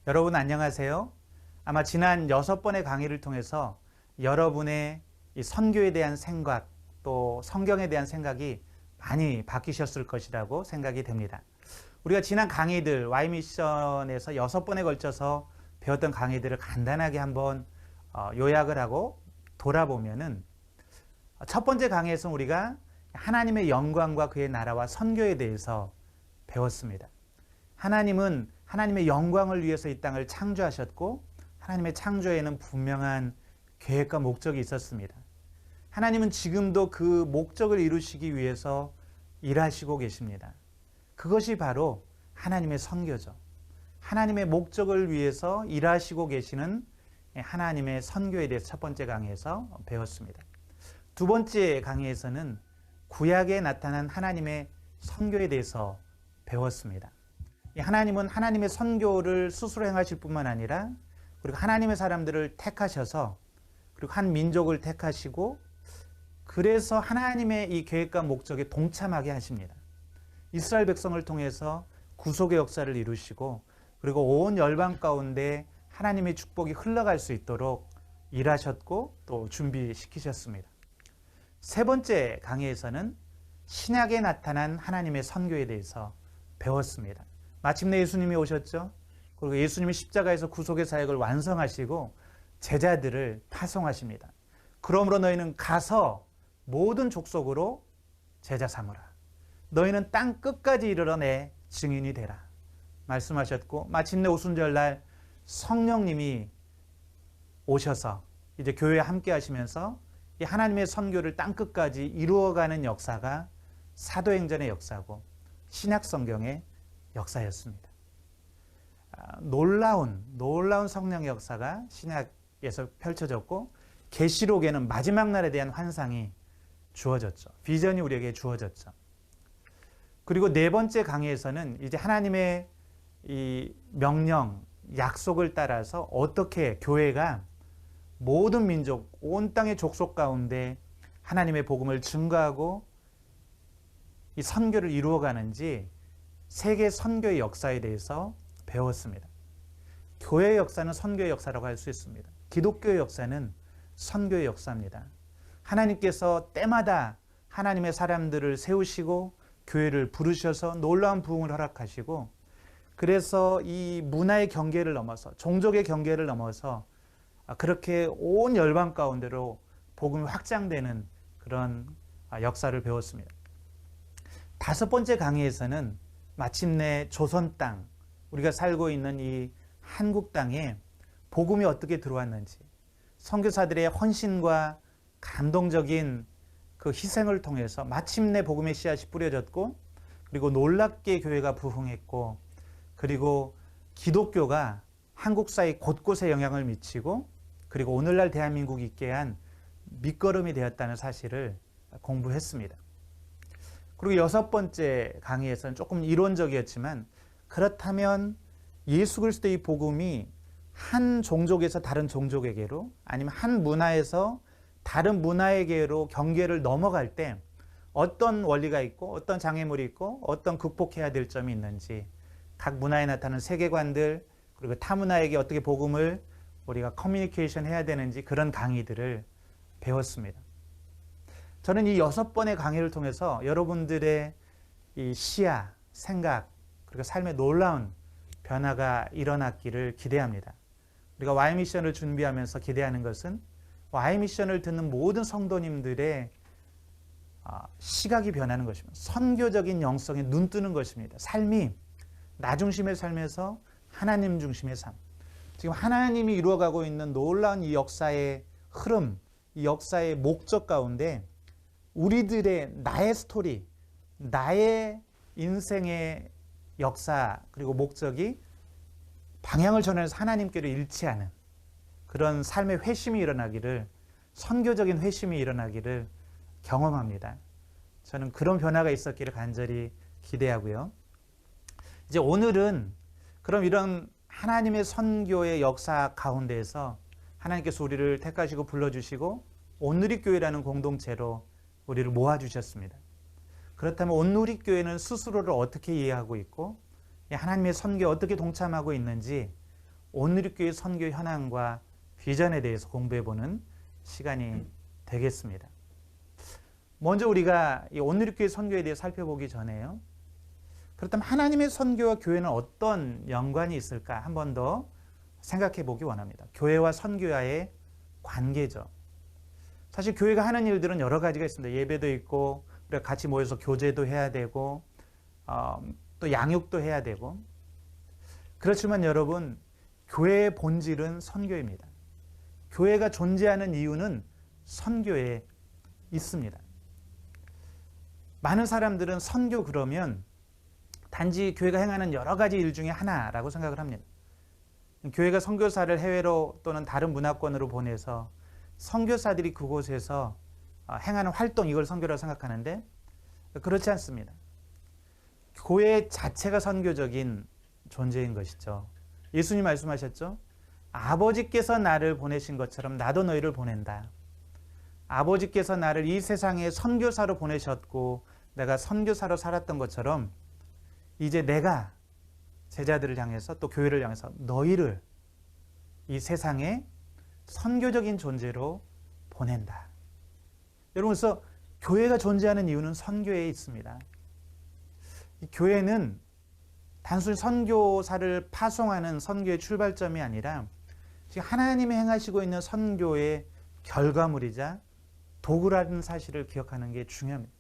여러분 안녕하세요. 아마 지난 6번의 강의를 통해서 여러분의 이 선교에 대한 생각 또 성경에 대한 생각이 많이 바뀌셨을 것이라고 생각이 됩니다. 우리가 지난 강의들 Y미션에서 6번에 걸쳐서 배웠던 강의들을 간단하게 한번 요약을 하고 돌아보면은 첫 번째 강의에서 우리가 하나님의 영광과 그의 나라와 선교에 대해서 배웠습니다. 하나님은 하나님의 영광을 위해서 이 땅을 창조하셨고 하나님의 창조에는 분명한 계획과 목적이 있었습니다. 하나님은 지금도 그 목적을 이루시기 위해서 일하시고 계십니다. 그것이 바로 하나님의 선교죠. 하나님의 목적을 위해서 일하시고 계시는 하나님의 선교에 대해서 첫 번째 강의에서 배웠습니다. 두 번째 강의에서는 구약에 나타난 하나님의 선교에 대해서 배웠습니다. 하나님은 하나님의 선교를 스스로 행하실 뿐만 아니라 그리고 하나님의 사람들을 택하셔서 그리고 한 민족을 택하시고 그래서 하나님의 이 계획과 목적에 동참하게 하십니다. 이스라엘 백성을 통해서 구속의 역사를 이루시고 그리고 온 열방 가운데 하나님의 축복이 흘러갈 수 있도록 일하셨고 또 준비시키셨습니다. 세 번째 강의에서는 신약에 나타난 하나님의 선교에 대해서 배웠습니다. 마침내 예수님이 오셨죠. 그리고 예수님이 십자가에서 구속의 사역을 완성하시고 제자들을 파송하십니다. 그러므로 너희는 가서 모든 족속으로 제자 삼으라. 너희는 땅 끝까지 이르러 내 증인이 되라. 말씀하셨고 마침내 오순절날 성령님이 오셔서 이제 교회에 함께 하시면서 이 하나님의 선교를 땅 끝까지 이루어가는 역사가 사도행전의 역사고 신약 성경의 역사였습니다. 놀라운 성령 역사가 신약에서 펼쳐졌고 계시록에는 마지막 날에 대한 환상이 주어졌죠. 비전이 우리에게 주어졌죠. 그리고 네 번째 강의에서는 이제 하나님의 이 명령, 약속을 따라서 어떻게 교회가 모든 민족, 온 땅의 족속 가운데 하나님의 복음을 증거하고 이 선교를 이루어가는지 세계 선교의 역사에 대해서 배웠습니다. 교회의 역사는 선교의 역사라고 할 수 있습니다. 기독교의 역사는 선교의 역사입니다. 하나님께서 때마다 하나님의 사람들을 세우시고 교회를 부르셔서 놀라운 부흥을 허락하시고 그래서 이 문화의 경계를 넘어서 종족의 경계를 넘어서 그렇게 온 열방 가운데로 복음이 확장되는 그런 역사를 배웠습니다. 다섯 번째 강의에서는 마침내 조선 땅, 우리가 살고 있는 이 한국 땅에 복음이 어떻게 들어왔는지, 선교사들의 헌신과 감동적인 그 희생을 통해서 마침내 복음의 씨앗이 뿌려졌고, 그리고 놀랍게 교회가 부흥했고, 그리고 기독교가 한국 사회 곳곳에 영향을 미치고, 그리고 오늘날 대한민국이 있게 한 밑거름이 되었다는 사실을 공부했습니다. 그리고 여섯 번째 강의에서는 조금 이론적이었지만 그렇다면 예수 그리스도의 복음이 한 종족에서 다른 종족에게로 아니면 한 문화에서 다른 문화에게로 경계를 넘어갈 때 어떤 원리가 있고 어떤 장애물이 있고 어떤 극복해야 될 점이 있는지 각 문화에 나타나는 세계관들 그리고 타 문화에게 어떻게 복음을 우리가 커뮤니케이션 해야 되는지 그런 강의들을 배웠습니다. 저는 이 6번의 강의를 통해서 여러분들의 이 시야, 생각, 그리고 삶의 놀라운 변화가 일어났기를 기대합니다. 우리가 Y미션을 준비하면서 기대하는 것은 Y미션을 듣는 모든 성도님들의 시각이 변하는 것입니다. 선교적인 영성에 눈 뜨는 것입니다. 삶이 나 중심의 삶에서 하나님 중심의 삶. 지금 하나님이 이루어가고 있는 놀라운 이 역사의 흐름, 이 역사의 목적 가운데 우리들의 나의 스토리, 나의 인생의 역사 그리고 목적이 방향을 전환해서 하나님께로 일치하는 그런 삶의 회심이 일어나기를 선교적인 회심이 일어나기를 경험합니다. 저는 그런 변화가 있었기를 간절히 기대하고요. 이제 오늘은 그럼 이런 하나님의 선교의 역사 가운데에서 하나님께서 우리를 택하시고 불러주시고 온누리교회라는 공동체로 우리를 모아주셨습니다. 그렇다면 온누리교회는 스스로를 어떻게 이해하고 있고 하나님의 선교에 어떻게 동참하고 있는지 온누리교회 선교 현황과 비전에 대해서 공부해보는 시간이 되겠습니다. 먼저 우리가 이 온누리교회 선교에 대해 살펴보기 전에요. 그렇다면 하나님의 선교와 교회는 어떤 연관이 있을까 한 번 더 생각해 보기 원합니다. 교회와 선교와의 관계죠. 사실 교회가 하는 일들은 여러 가지가 있습니다. 예배도 있고 우리가 같이 모여서 교제도 해야 되고 또 양육도 해야 되고, 그렇지만 여러분, 교회의 본질은 선교입니다. 교회가 존재하는 이유는 선교에 있습니다. 많은 사람들은 선교 그러면 단지 교회가 행하는 여러 가지 일 중에 하나라고 생각을 합니다. 교회가 선교사를 해외로 또는 다른 문화권으로 보내서 선교사들이 그곳에서 행하는 활동, 이걸 선교라고 생각하는데 그렇지 않습니다. 교회 자체가 선교적인 존재인 것이죠. 예수님 말씀하셨죠? 아버지께서 나를 보내신 것처럼 나도 너희를 보낸다. 아버지께서 나를 이 세상에 선교사로 보내셨고 내가 선교사로 살았던 것처럼 이제 내가 제자들을 향해서 또 교회를 향해서 너희를 이 세상에 선교적인 존재로 보낸다. 여러분, 그래서 교회가 존재하는 이유는 선교에 있습니다. 이 교회는 단순히 선교사를 파송하는 선교의 출발점이 아니라 지금 하나님이 행하시고 있는 선교의 결과물이자 도구라는 사실을 기억하는 게 중요합니다.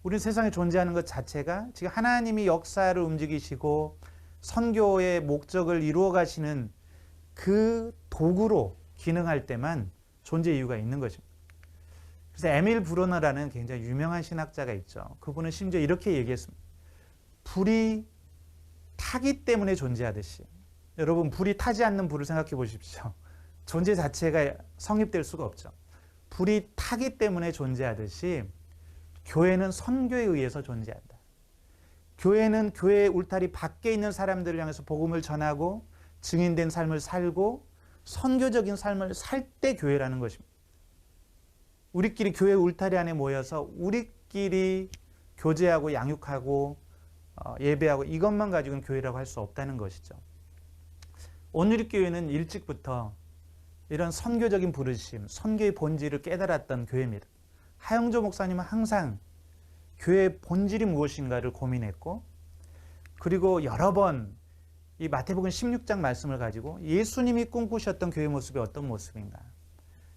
우리는 세상에 존재하는 것 자체가 지금 하나님이 역사를 움직이시고 선교의 목적을 이루어 가시는 그 도구로 기능할 때만 존재 이유가 있는 것입니다. 그래서 에밀 브로너라는 굉장히 유명한 신학자가 있죠. 그분은 심지어 이렇게 얘기했습니다. 불이 타기 때문에 존재하듯이, 여러분, 불이 타지 않는 불을 생각해 보십시오. 존재 자체가 성립될 수가 없죠. 불이 타기 때문에 존재하듯이 교회는 선교에 의해서 존재한다. 교회는 교회의 울타리 밖에 있는 사람들을 향해서 복음을 전하고 증인된 삶을 살고 선교적인 삶을 살 때 교회라는 것입니다. 우리끼리 교회 울타리 안에 모여서 우리끼리 교제하고 양육하고 예배하고 이것만 가지고는 교회라고 할 수 없다는 것이죠. 온누리교회는 일찍부터 이런 선교적인 부르심, 선교의 본질을 깨달았던 교회입니다. 하영조 목사님은 항상 교회의 본질이 무엇인가를 고민했고, 그리고 여러 번 이 마태복음 16장 말씀을 가지고 예수님이 꿈꾸셨던 교회 모습이 어떤 모습인가,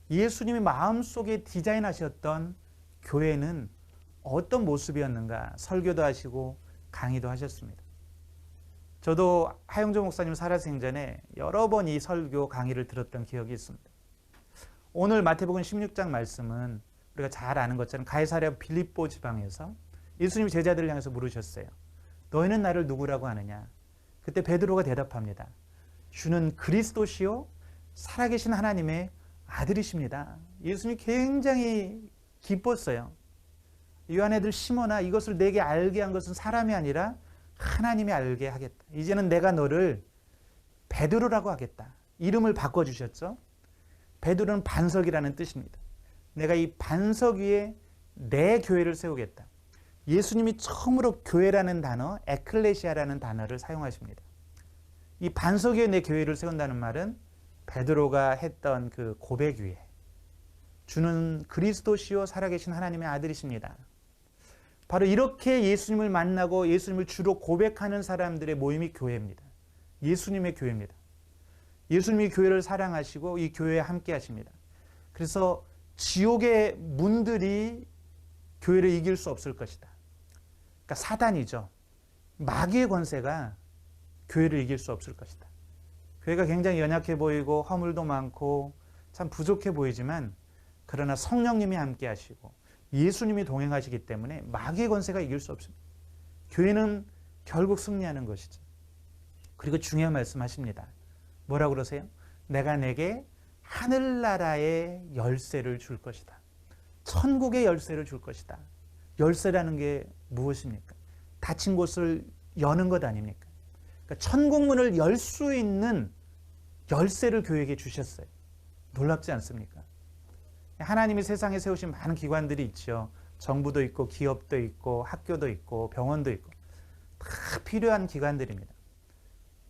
예수님이 마음속에 디자인하셨던 교회는 어떤 모습이었는가 설교도 하시고 강의도 하셨습니다. 저도 하영조 목사님 살아생전에 여러 번 이 설교 강의를 들었던 기억이 있습니다. 오늘 마태복음 16장 말씀은 우리가 잘 아는 것처럼 가이사랴 빌립보 지방에서 예수님이 제자들을 향해서 물으셨어요. 너희는 나를 누구라고 하느냐? 그때 베드로가 대답합니다. 주는 그리스도시요 살아계신 하나님의 아들이십니다. 예수님이 굉장히 기뻤어요. 요한 애들 시몬아, 이것을 내게 알게 한 것은 사람이 아니라 하나님이 알게 하겠다. 이제는 내가 너를 베드로라고 하겠다. 이름을 바꿔주셨죠. 베드로는 반석이라는 뜻입니다. 내가 이 반석 위에 내 교회를 세우겠다. 예수님이 처음으로 교회라는 단어, 에클레시아라는 단어를 사용하십니다. 이 반석 위에 내 교회를 세운다는 말은 베드로가 했던 그 고백 위에 주는 그리스도시요 살아계신 하나님의 아들이십니다. 바로 이렇게 예수님을 만나고 예수님을 주로 고백하는 사람들의 모임이 교회입니다. 예수님의 교회입니다. 예수님이 교회를 사랑하시고 이 교회에 함께 하십니다. 그래서 지옥의 문들이 교회를 이길 수 없을 것이다. 그러니까 사단이죠. 마귀의 권세가 교회를 이길 수 없을 것이다. 교회가 굉장히 연약해 보이고 허물도 많고 참 부족해 보이지만 그러나 성령님이 함께 하시고 예수님이 동행하시기 때문에 마귀의 권세가 이길 수 없습니다. 교회는 결국 승리하는 것이죠. 그리고 중요한 말씀 하십니다. 뭐라고 그러세요? 내가 내게 하늘나라의 열쇠를 줄 것이다. 천국의 열쇠를 줄 것이다. 열쇠라는 게 무엇입니까? 닫힌 곳을 여는 것 아닙니까? 그러니까 천국문을 열 수 있는 열쇠를 교회에게 주셨어요. 놀랍지 않습니까? 하나님이 세상에 세우신 많은 기관들이 있죠. 정부도 있고 기업도 있고 학교도 있고 병원도 있고 다 필요한 기관들입니다.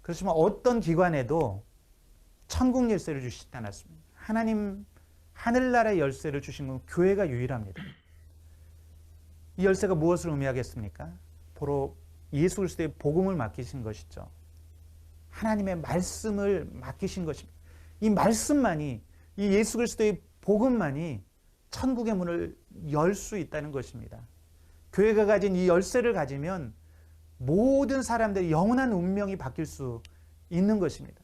그렇지만 어떤 기관에도 천국 열쇠를 주시지 않았습니다. 하나님 하늘나라의 열쇠를 주신 건 교회가 유일합니다. 이 열쇠가 무엇을 의미하겠습니까? 바로 예수 그리스도의 복음을 맡기신 것이죠. 하나님의 말씀을 맡기신 것입니다. 이 말씀만이, 이 예수 그리스도의 복음만이 천국의 문을 열 수 있다는 것입니다. 교회가 가진 이 열쇠를 가지면 모든 사람들의 영원한 운명이 바뀔 수 있는 것입니다.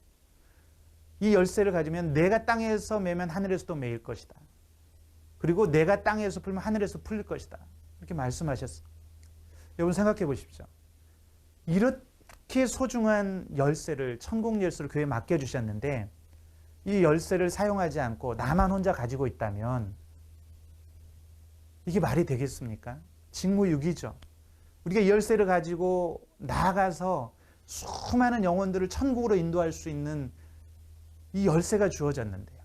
이 열쇠를 가지면 내가 땅에서 매면 하늘에서도 매일 것이다. 그리고 내가 땅에서 풀면 하늘에서 풀릴 것이다. 이렇게 말씀하셨어요. 여러분 생각해 보십시오. 이렇게 소중한 열쇠를, 천국 열쇠를 교회에 맡겨주셨는데 이 열쇠를 사용하지 않고 나만 혼자 가지고 있다면 이게 말이 되겠습니까? 직무유기죠. 우리가 이 열쇠를 가지고 나아가서 수많은 영혼들을 천국으로 인도할 수 있는 이 열쇠가 주어졌는데요.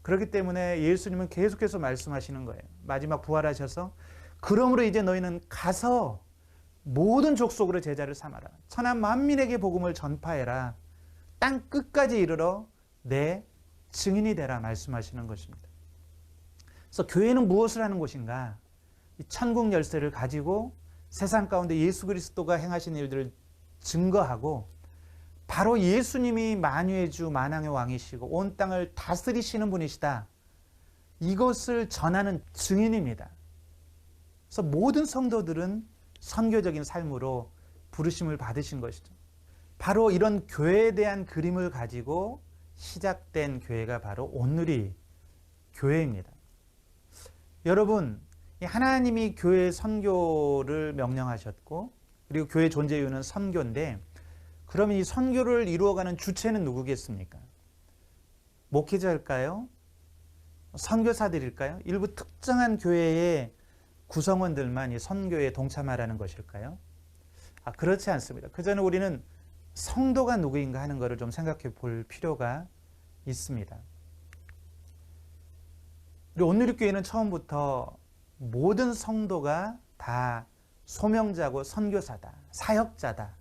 그렇기 때문에 예수님은 계속해서 말씀하시는 거예요. 마지막 부활하셔서 그러므로 이제 너희는 가서 모든 족속으로 제자를 삼아라. 천하 만민에게 복음을 전파해라. 땅 끝까지 이르러 내 증인이 되라 말씀하시는 것입니다. 그래서 교회는 무엇을 하는 곳인가? 이 천국 열쇠를 가지고 세상 가운데 예수 그리스도가 행하신 일들을 증거하고 바로 예수님이 만유의 주 만왕의 왕이시고 온 땅을 다스리시는 분이시다. 이것을 전하는 증인입니다. 그래서 모든 성도들은 선교적인 삶으로 부르심을 받으신 것이죠. 바로 이런 교회에 대한 그림을 가지고 시작된 교회가 바로 온누리 교회입니다. 여러분, 하나님이 교회 선교를 명령하셨고 그리고 교회 존재 이유는 선교인데 그러면 이 선교를 이루어가는 주체는 누구겠습니까? 목회자일까요? 선교사들일까요? 일부 특정한 교회의 구성원들만 이 선교에 동참하라는 것일까요? 그렇지 않습니다. 그저는 우리는 성도가 누구인가 하는 것을 좀 생각해 볼 필요가 있습니다. 우리 온누리교회는 처음부터 모든 성도가 다 소명자고 선교사다, 사역자다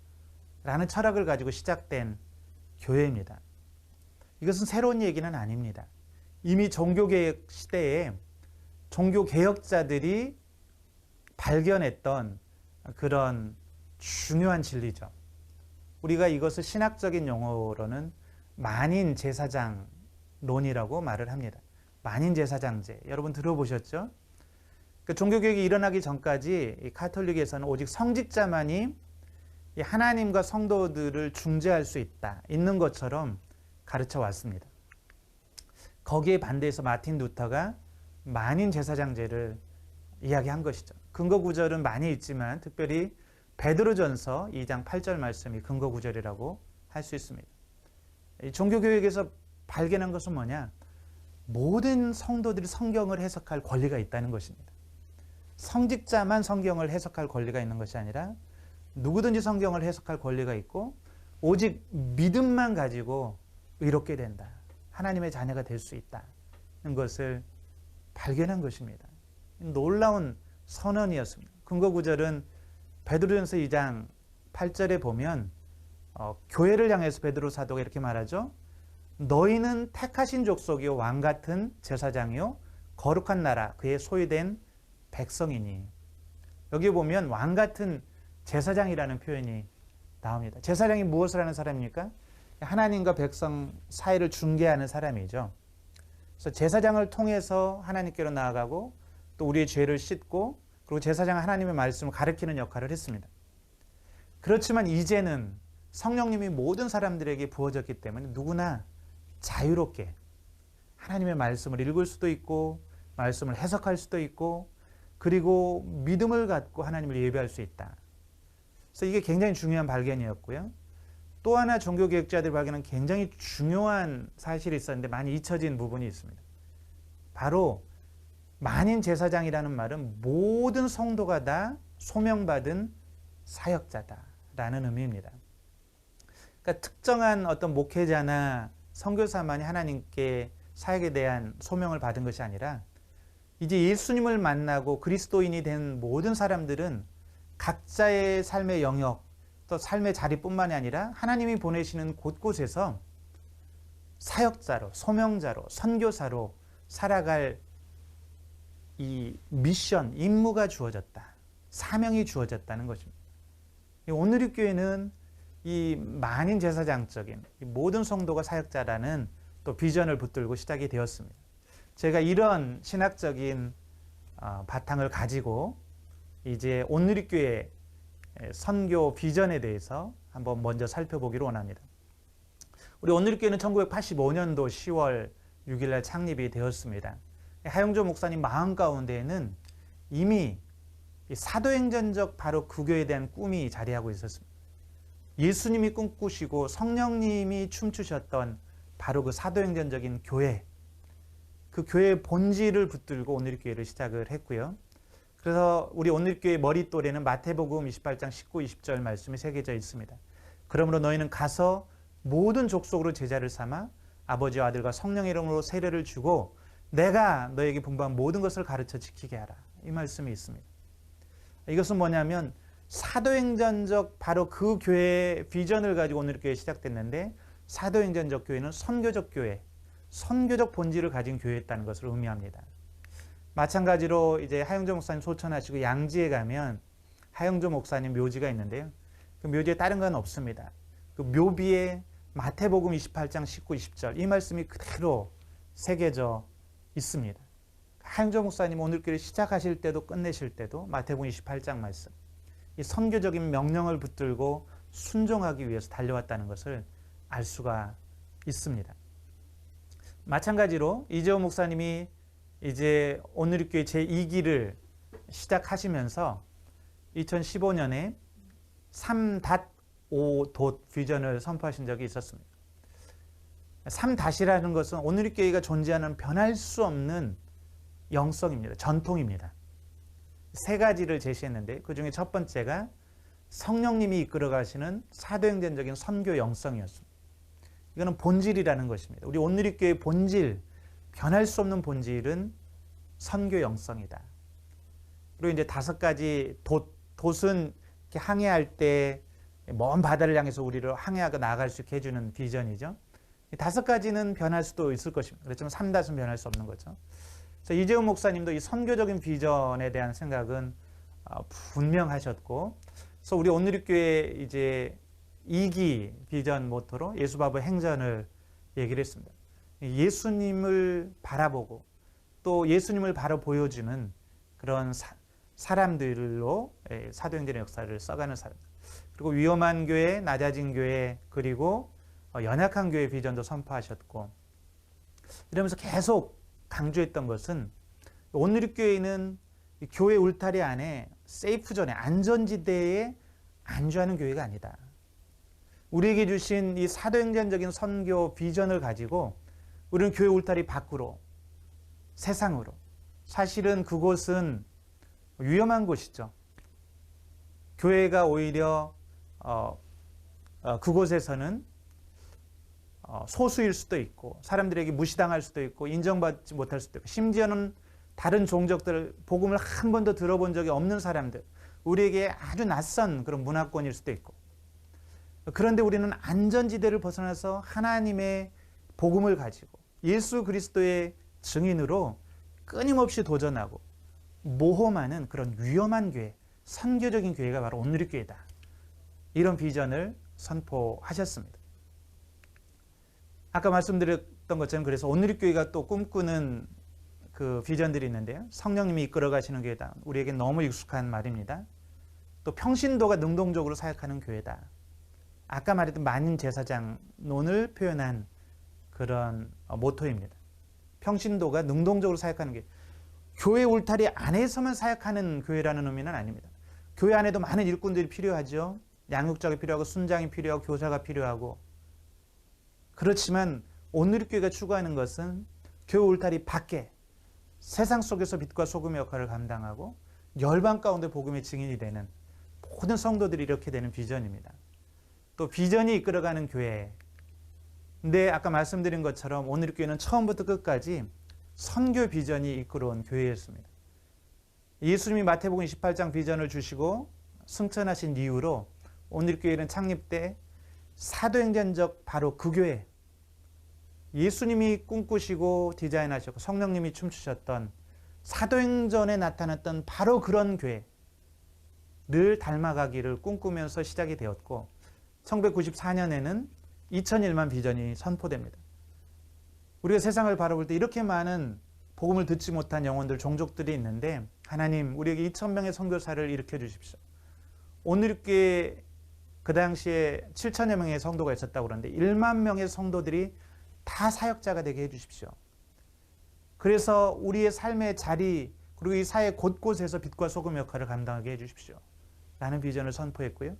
라는 철학을 가지고 시작된 교회입니다. 이것은 새로운 얘기는 아닙니다. 이미 종교개혁 시대에 종교개혁자들이 발견했던 그런 중요한 진리죠. 우리가 이것을 신학적인 용어로는 만인제사장론이라고 말을 합니다. 만인제사장제, 여러분 들어보셨죠? 그 종교개혁이 일어나기 전까지 이 카톨릭에서는 오직 성직자만이 이 하나님과 성도들을 중재할 수 있는 것처럼 가르쳐 왔습니다. 거기에 반대해서 마틴 루터가 만인제사장제를 이야기한 것이죠. 근거 구절은 많이 있지만 특별히 베드로전서 2장 8절 말씀이 근거 구절이라고 할 수 있습니다. 이 종교교육에서 발견한 것은 뭐냐? 모든 성도들이 성경을 해석할 권리가 있다는 것입니다. 성직자만 성경을 해석할 권리가 있는 것이 아니라 누구든지 성경을 해석할 권리가 있고 오직 믿음만 가지고 의롭게 된다. 하나님의 자녀가 될 수 있다는 것을 발견한 것입니다. 놀라운 선언이었습니다. 근거 구절은 베드로전서 2장 8절에 보면 교회를 향해서 베드로 사도가 이렇게 말하죠. 너희는 택하신 족속이요 왕 같은 제사장이요 거룩한 나라 그의 소유된 백성이니. 여기 보면 왕 같은 제사장이라는 표현이 나옵니다. 제사장이 무엇을 하는 사람입니까? 하나님과 백성 사이를 중개하는 사람이죠. 그래서 제사장을 통해서 하나님께로 나아가고 또 우리의 죄를 씻고 그리고 제사장은 하나님의 말씀을 가르치는 역할을 했습니다. 그렇지만 이제는 성령님이 모든 사람들에게 부어졌기 때문에 누구나 자유롭게 하나님의 말씀을 읽을 수도 있고 말씀을 해석할 수도 있고 그리고 믿음을 갖고 하나님을 예배할 수 있다. 그래서 이게 굉장히 중요한 발견이었고요. 또 하나 종교개혁자들이 발견한 굉장히 중요한 사실이 있었는데 많이 잊혀진 부분이 있습니다. 바로 만인제사장이라는 말은 모든 성도가 다 소명받은 사역자다라는 의미입니다. 그러니까 특정한 어떤 목회자나 선교사만이 하나님께 사역에 대한 소명을 받은 것이 아니라 이제 예수님을 만나고 그리스도인이 된 모든 사람들은 각자의 삶의 영역 또 삶의 자리뿐만이 아니라 하나님이 보내시는 곳곳에서 사역자로, 소명자로, 선교사로 살아갈 이 미션, 임무가 주어졌다. 사명이 주어졌다는 것입니다. 오늘의 교회는 이 만인 제사장적인 모든 성도가 사역자라는 또 비전을 붙들고 시작이 되었습니다. 제가 이런 신학적인 바탕을 가지고 이제 오늘의 교회 선교 비전에 대해서 한번 먼저 살펴보기를 원합니다. 우리 오늘의 교회는 1985년도 10월 6일 날 창립이 되었습니다. 하영조 목사님 마음 가운데에는 이미 사도행전적 바로 그 교회에 대한 꿈이 자리하고 있었습니다. 예수님이 꿈꾸시고 성령님이 춤추셨던 바로 그 사도행전적인 교회, 그 교회의 본질을 붙들고 오늘의 교회를 시작을 했고요. 그래서 우리 오늘의 교회 머릿돌에는 마태복음 28장 19, 20절 말씀이 새겨져 있습니다. 그러므로 너희는 가서 모든 족속으로 제자를 삼아 아버지와 아들과 성령의 이름으로 세례를 주고 내가 너에게 분부한 모든 것을 가르쳐 지키게 하라. 이 말씀이 있습니다. 이것은 뭐냐면 사도행전적 바로 그 교회의 비전을 가지고 오늘 교회 시작됐는데 사도행전적 교회는 선교적 교회, 선교적 본질을 가진 교회였다는 것을 의미합니다. 마찬가지로 이제 하영조 목사님 소천하시고 양지에 가면 하영조 목사님 묘지가 있는데요. 그 묘지에 다른 건 없습니다. 그 묘비에 마태복음 28장 19, 20절 이 말씀이 그대로 새겨져 있습니다. 하영조 목사님 오늘 교회 시작하실 때도 끝내실 때도 마태복음 28장 말씀, 이 선교적인 명령을 붙들고 순종하기 위해서 달려왔다는 것을 알 수가 있습니다. 마찬가지로 이재호 목사님이 이제 오늘 교회 제2기를 시작하시면서 2015년에 3.5 비전을 선포하신 적이 있었습니다. 3-이라는 것은 오늘 교회가 존재하는 변할 수 없는 영성입니다. 전통입니다. 세 가지를 제시했는데 그 중에 첫 번째가 성령님이 이끌어 가시는 사도행전적인 선교 영성이었습니다. 이거는 본질이라는 것입니다. 우리 오늘의 교회의 본질, 변할 수 없는 본질은 선교 영성이다. 그리고 이제 5가지 돛은 이렇게 항해할 때 먼 바다를 향해서 우리를 항해하고 나아갈 수 있게 해주는 비전이죠. 5가지는 변할 수도 있을 것입니다. 그렇지만 3-은 변할 수 없는 거죠. 그래서 이재훈 목사님도 이 선교적인 비전에 대한 생각은 분명하셨고, 그래서 우리 오늘의 교회 이제 2기 비전 모토로 예수바보 행전을 얘기를 했습니다. 예수님을 바라보고 또 예수님을 바로 보여주는 그런 사람들로 사도행전의 역사를 써가는 사람. 그리고 위험한 교회, 낮아진 교회, 그리고 연약한 교회 비전도 선포하셨고, 이러면서 계속 강조했던 것은 오늘의 교회는 교회 울타리 안에 세이프존에 안전지대에 안주하는 교회가 아니다. 우리에게 주신 이 사도행전적인 선교 비전을 가지고 우리는 교회 울타리 밖으로, 세상으로, 사실은 그곳은 위험한 곳이죠. 교회가 오히려 그곳에서는 소수일 수도 있고 사람들에게 무시당할 수도 있고 인정받지 못할 수도 있고 심지어는 다른 종족들 복음을 한 번도 들어본 적이 없는 사람들, 우리에게 아주 낯선 그런 문화권일 수도 있고, 그런데 우리는 안전지대를 벗어나서 하나님의 복음을 가지고 예수 그리스도의 증인으로 끊임없이 도전하고 모험하는 그런 위험한 교회, 선교적인 교회가 바로 오늘의 교회다. 이런 비전을 선포하셨습니다. 아까 말씀드렸던 것처럼 그래서 오늘의 교회가 또 꿈꾸는 그 비전들이 있는데요. 성령님이 이끌어 가시는 교회다. 우리에게 너무 익숙한 말입니다. 또 평신도가 능동적으로 사역하는 교회다. 아까 말했던 만인 제사장론을 표현한 그런 모토입니다. 평신도가 능동적으로 사역하는 교회. 교회 울타리 안에서만 사역하는 교회라는 의미는 아닙니다. 교회 안에도 많은 일꾼들이 필요하죠. 양육자가 필요하고 순장이 필요하고 교사가 필요하고, 그렇지만 오늘 교회가 추구하는 것은 교회 울타리 밖에 세상 속에서 빛과 소금의 역할을 감당하고 열방 가운데 복음의 증인이 되는 모든 성도들이 이렇게 되는 비전입니다. 또 비전이 이끌어가는 교회. 근데 아까 말씀드린 것처럼 오늘 교회는 처음부터 끝까지 선교 비전이 이끌어온 교회였습니다. 예수님이 마태복음 28장 비전을 주시고 승천하신 이후로 오늘 교회는 창립 때 사도행전적 바로 그 교회, 예수님이 꿈꾸시고 디자인하셨고 성령님이 춤추셨던 사도행전에 나타났던 바로 그런 교회 늘 닮아가기를 꿈꾸면서 시작이 되었고 1994년에는 2001만 비전이 선포됩니다. 우리가 세상을 바라볼 때 이렇게 많은 복음을 듣지 못한 영혼들, 종족들이 있는데 하나님 우리에게 2,000명의 선교사를 일으켜 주십시오. 온누리교회 그 당시에 7,000여 명의 성도가 있었다고 그러는데 1만 명의 성도들이 다 사역자가 되게 해주십시오. 그래서 우리의 삶의 자리 그리고 이 사회 곳곳에서 빛과 소금 역할을 감당하게 해주십시오. 라는 비전을 선포했고요.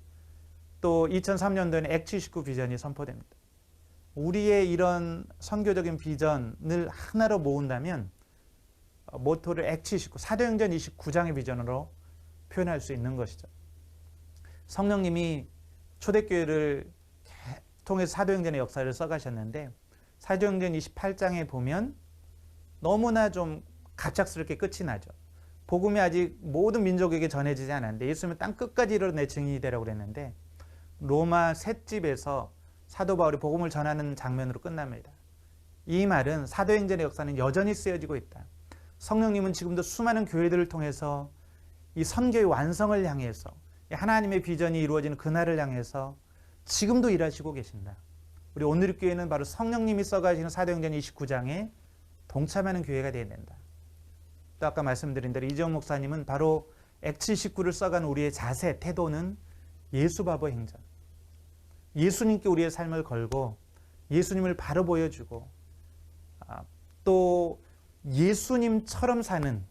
또 2003년도에는 액79 비전이 선포됩니다. 우리의 이런 선교적인 비전을 하나로 모은다면 모토를 액79, 사도행전 29장의 비전으로 표현할 수 있는 것이죠. 성령님이 초대교회를 통해서 사도행전의 역사를 써가셨는데 사도행전 28장에 보면 너무나 좀 갑작스럽게 끝이 나죠. 복음이 아직 모든 민족에게 전해지지 않았는데 예수님은 땅 끝까지 이르러 내 증인이 되라고 그랬는데 로마 셋집에서 사도 바울이 복음을 전하는 장면으로 끝납니다. 이 말은 사도행전의 역사는 여전히 쓰여지고 있다. 성령님은 지금도 수많은 교회들을 통해서 이 선교의 완성을 향해서 하나님의 비전이 이루어지는 그날을 향해서 지금도 일하시고 계신다. 우리 온누리교회는 바로 성령님이 써가시는 사도행전 29장에 동참하는 교회가 되어야 된다. 또 아까 말씀드린 대로 이재용 목사님은 바로 액79를 써간 우리의 자세, 태도는 예수바보 행전. 예수님께 우리의 삶을 걸고 예수님을 바로 보여주고 또 예수님처럼 사는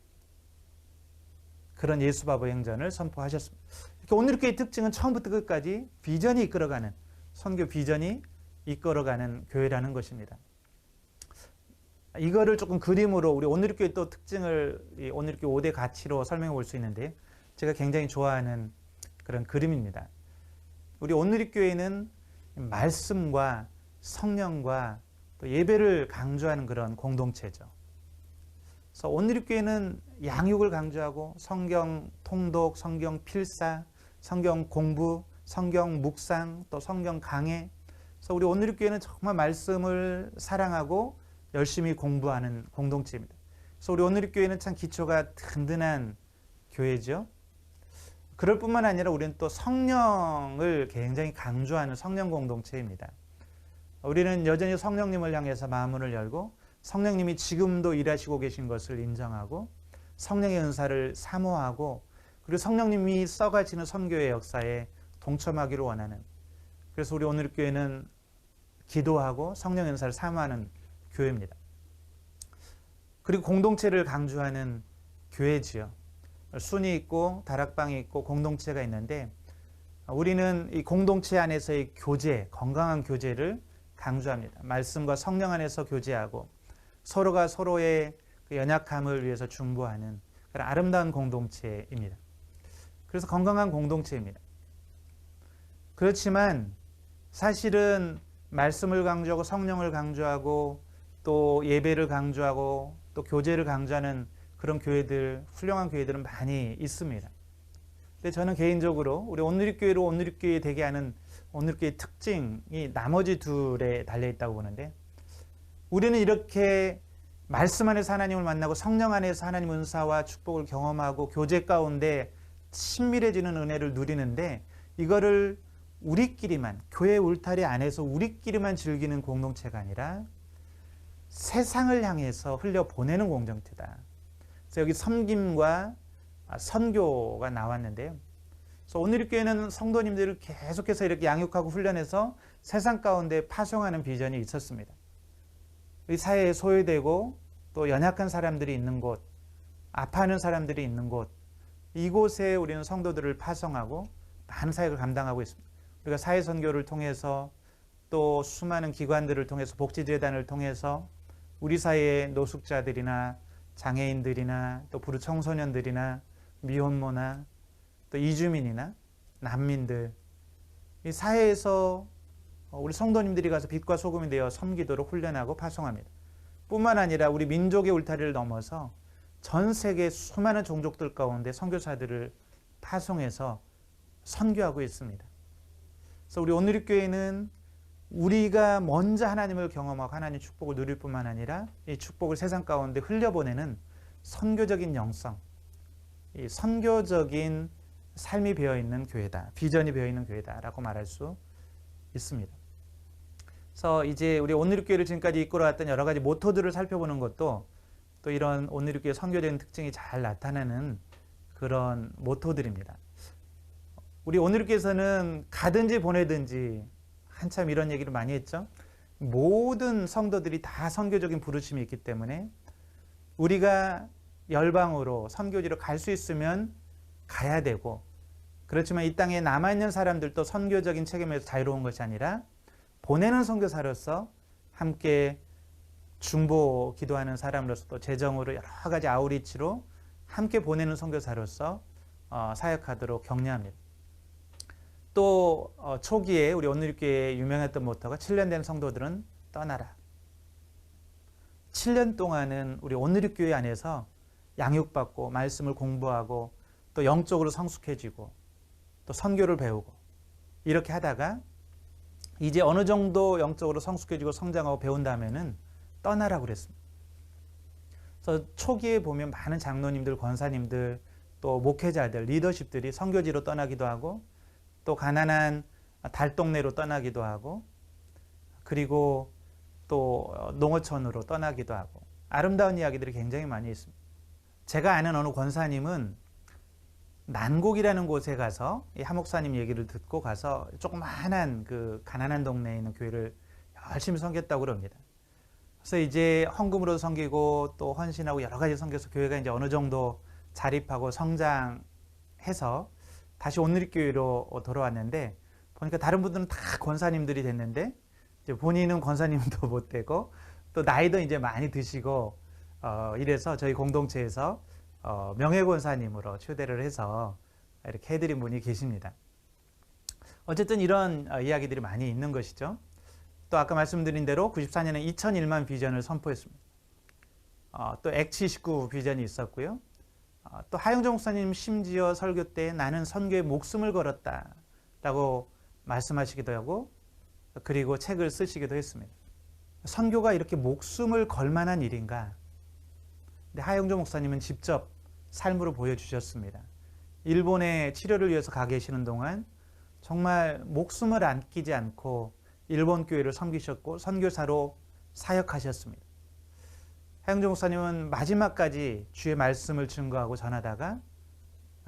그런 예수바보 행전을 선포하셨습니다. 온누리교회의 특징은 처음부터 끝까지 비전이 이끌어가는, 선교 비전이 이끌어가는 교회라는 것입니다. 이거를 조금 그림으로 우리 온누리교회 또 특징을 온누리교회 5대 가치로 설명해 볼 수 있는데 제가 굉장히 좋아하는 그런 그림입니다. 우리 온누리교회는 말씀과 성령과 또 예배를 강조하는 그런 공동체죠. 그래서 온누리교회는 양육을 강조하고 성경 통독, 성경 필사, 성경 공부, 성경 묵상, 또 성경 강해. 그래서 우리 온누리교회는 정말 말씀을 사랑하고 열심히 공부하는 공동체입니다. 그래서 우리 온누리교회는 참 기초가 든든한 교회죠. 그럴 뿐만 아니라 우리는 또 성령을 굉장히 강조하는 성령 공동체입니다. 우리는 여전히 성령님을 향해서 마음을 열고 성령님이 지금도 일하시고 계신 것을 인정하고 성령의 은사를 사모하고 그리고 성령님이 써가시는 선교의 역사에 동참하기를 원하는, 그래서 우리 온누리교회는 기도하고 성령의 은사를 사모하는 교회입니다. 그리고 공동체를 강조하는 교회지요. 순이 있고 다락방이 있고 공동체가 있는데 우리는 이 공동체 안에서의 교제, 건강한 교제를 강조합니다. 말씀과 성령 안에서 교제하고 서로가 서로의 연약함을 위해서 중보하는 그런 아름다운 공동체입니다. 그래서 건강한 공동체입니다. 그렇지만 사실은 말씀을 강조하고 성령을 강조하고 또 예배를 강조하고 또 교제를 강조하는 그런 교회들, 훌륭한 교회들은 많이 있습니다. 근데 저는 개인적으로 우리 온누리교회로 온누리교회 되게 하는 온누리교회의 특징이 나머지 둘에 달려있다고 보는데 우리는 이렇게 말씀 안에서 하나님을 만나고 성령 안에서 하나님 은사와 축복을 경험하고 교제 가운데 친밀해지는 은혜를 누리는데 이거를 우리끼리만, 교회 울타리 안에서 우리끼리만 즐기는 공동체가 아니라 세상을 향해서 흘려보내는 공동체다. 그래서 여기 섬김과 선교가 나왔는데요. 그래서 온누리교회는 성도님들을 계속해서 이렇게 양육하고 훈련해서 세상 가운데 파송하는 비전이 있었습니다. 이 사회에 소외되고 또 연약한 사람들이 있는 곳, 아파하는 사람들이 있는 곳, 이곳에 우리는 성도들을 파송하고 많은 사역을 감당하고 있습니다. 우리가 사회선교를 통해서 또 수많은 기관들을 통해서 복지재단을 통해서 우리 사회의 노숙자들이나 장애인들이나 또 부르 청소년들이나 미혼모나 또 이주민이나 난민들, 이 사회에서 우리 성도님들이 가서 빛과 소금이 되어 섬기도록 훈련하고 파송합니다. 뿐만 아니라 우리 민족의 울타리를 넘어서 전 세계 수많은 종족들 가운데 선교사들을 파송해서 선교하고 있습니다. 그래서 우리 온누리교회는 우리가 먼저 하나님을 경험하고 하나님 축복을 누릴 뿐만 아니라 이 축복을 세상 가운데 흘려보내는 선교적인 영성, 이 선교적인 삶이 배어있는 교회다, 비전이 배어있는 교회다라고 말할 수 있습니다. 그래서 이제 우리 온누리교회를 지금까지 이끌어왔던 여러 가지 모토들을 살펴보는 것도 또 이런 온누리교회 선교적인 특징이 잘 나타나는 그런 모토들입니다. 우리 온누리교회에서는 가든지 보내든지 한참 이런 얘기를 많이 했죠. 모든 성도들이 다 선교적인 부르심이 있기 때문에 우리가 열방으로 선교지로 갈 수 있으면 가야 되고, 그렇지만 이 땅에 남아있는 사람들도 선교적인 책임에서 자유로운 것이 아니라 보내는 선교사로서 함께 중보 기도하는 사람으로서 또 재정으로 여러 가지 아우리치로 함께 보내는 선교사로서 사역하도록 격려합니다. 또 초기에 우리 온누리교회에 유명했던 모토가 7년 된 성도들은 떠나라. 7년 동안은 우리 온누리교회 안에서 양육받고 말씀을 공부하고 또 영적으로 성숙해지고 또 선교를 배우고 이렇게 하다가 이제 어느 정도 영적으로 성숙해지고 성장하고 배운 다음에는 떠나라고 그랬습니다. 그래서 초기에 보면 많은 장로님들, 권사님들, 또 목회자들, 리더십들이 선교지로 떠나기도 하고 또 가난한 달동네로 떠나기도 하고 그리고 또 농어촌으로 떠나기도 하고 아름다운 이야기들이 굉장히 많이 있습니다. 제가 아는 어느 권사님은 난곡이라는 곳에 가서 이 하목사님 얘기를 듣고 가서 조그마한 그 가난한 동네에 있는 교회를 열심히 섬겼다고 그럽니다. 그래서 이제 헌금으로 섬기고 또 헌신하고 여러 가지 섬겨서 교회가 이제 어느 정도 자립하고 성장해서 다시 온누리교회로 돌아왔는데 보니까 다른 분들은 다 권사님들이 됐는데 이제 본인은 권사님도 못 되고 또 나이도 이제 많이 드시고 이래서 저희 공동체에서 명예권사님으로 초대를 해서 이렇게 해드린 분이 계십니다. 어쨌든 이런 이야기들이 많이 있는 것이죠. 또 아까 말씀드린 대로 94년에 2001만 비전을 선포했습니다. 또 X79 비전이 있었고요. 또 하영정 목사님 심지어 설교 때 나는 선교에 목숨을 걸었다 라고 말씀하시기도 하고 그리고 책을 쓰시기도 했습니다. 선교가 이렇게 목숨을 걸 만한 일인가? 근데 하영정 목사님은 직접 삶으로 보여주셨습니다. 일본에 치료를 위해서 가 계시는 동안 정말 목숨을 아끼지 않고 일본 교회를 섬기셨고 선교사로 사역하셨습니다. 하영정 목사님은 마지막까지 주의 말씀을 증거하고 전하다가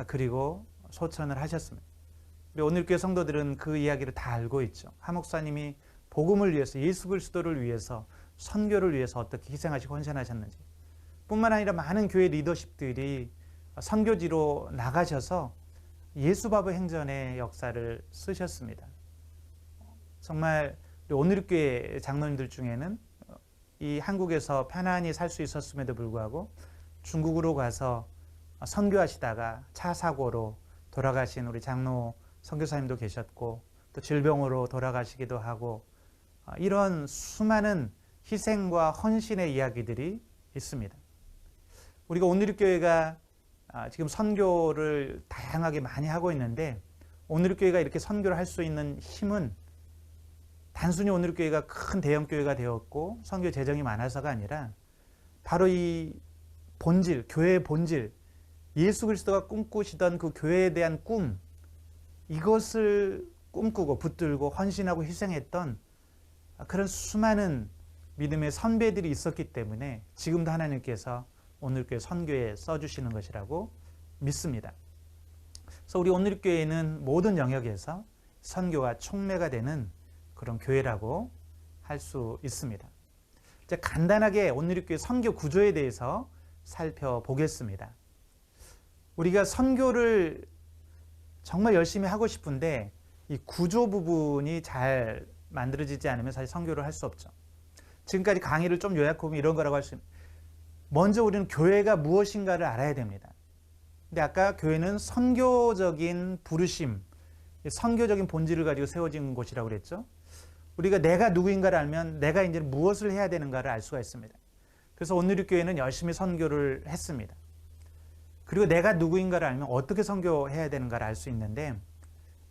그리고 소천을 하셨습니다. 우리 온누리교회 성도들은 그 이야기를 다 알고 있죠. 하 목사님이 복음을 위해서 예수 그리스도를 위해서 선교를 위해서 어떻게 희생하시고 헌신하셨는지 뿐만 아니라 많은 교회 리더십들이 선교지로 나가셔서 예수바보 행전의 역사를 쓰셨습니다. 정말 우리 온누리교회 장로님들 중에는 이 한국에서 편안히 살 수 있었음에도 불구하고 중국으로 가서 선교하시다가 차 사고로 돌아가신 우리 장로 선교사님도 계셨고 또 질병으로 돌아가시기도 하고 이런 수많은 희생과 헌신의 이야기들이 있습니다. 우리가 온누리교회가 지금 선교를 다양하게 많이 하고 있는데 온누리교회가 이렇게 선교를 할 수 있는 힘은 단순히 온누리교회가 큰 대형교회가 되었고 선교 재정이 많아서가 아니라 바로 이 본질, 교회의 본질, 예수 그리스도가 꿈꾸시던 그 교회에 대한 꿈, 이것을 꿈꾸고 붙들고 헌신하고 희생했던 그런 수많은 믿음의 선배들이 있었기 때문에 지금도 하나님께서 온누리교회 선교에 써주시는 것이라고 믿습니다. 그래서 우리 온누리교회는 모든 영역에서 선교가 촉매가 되는 그런 교회라고 할 수 있습니다. 이제 간단하게 온누리교회 선교 구조에 대해서 살펴보겠습니다. 우리가 선교를 정말 열심히 하고 싶은데 이 구조 부분이 잘 만들어지지 않으면 사실 선교를 할 수 없죠. 지금까지 강의를 좀 요약하면 이런 거라고 할 수 있습니다. 먼저 우리는 교회가 무엇인가를 알아야 됩니다. 근데 아까 교회는 선교적인 부르심, 선교적인 본질을 가지고 세워진 곳이라고 그랬죠. 우리가 내가 누구인가를 알면 내가 이제 무엇을 해야 되는가를 알 수가 있습니다. 그래서 온누리교회는 열심히 선교를 했습니다. 그리고 내가 누구인가를 알면 어떻게 선교해야 되는가를 알 수 있는데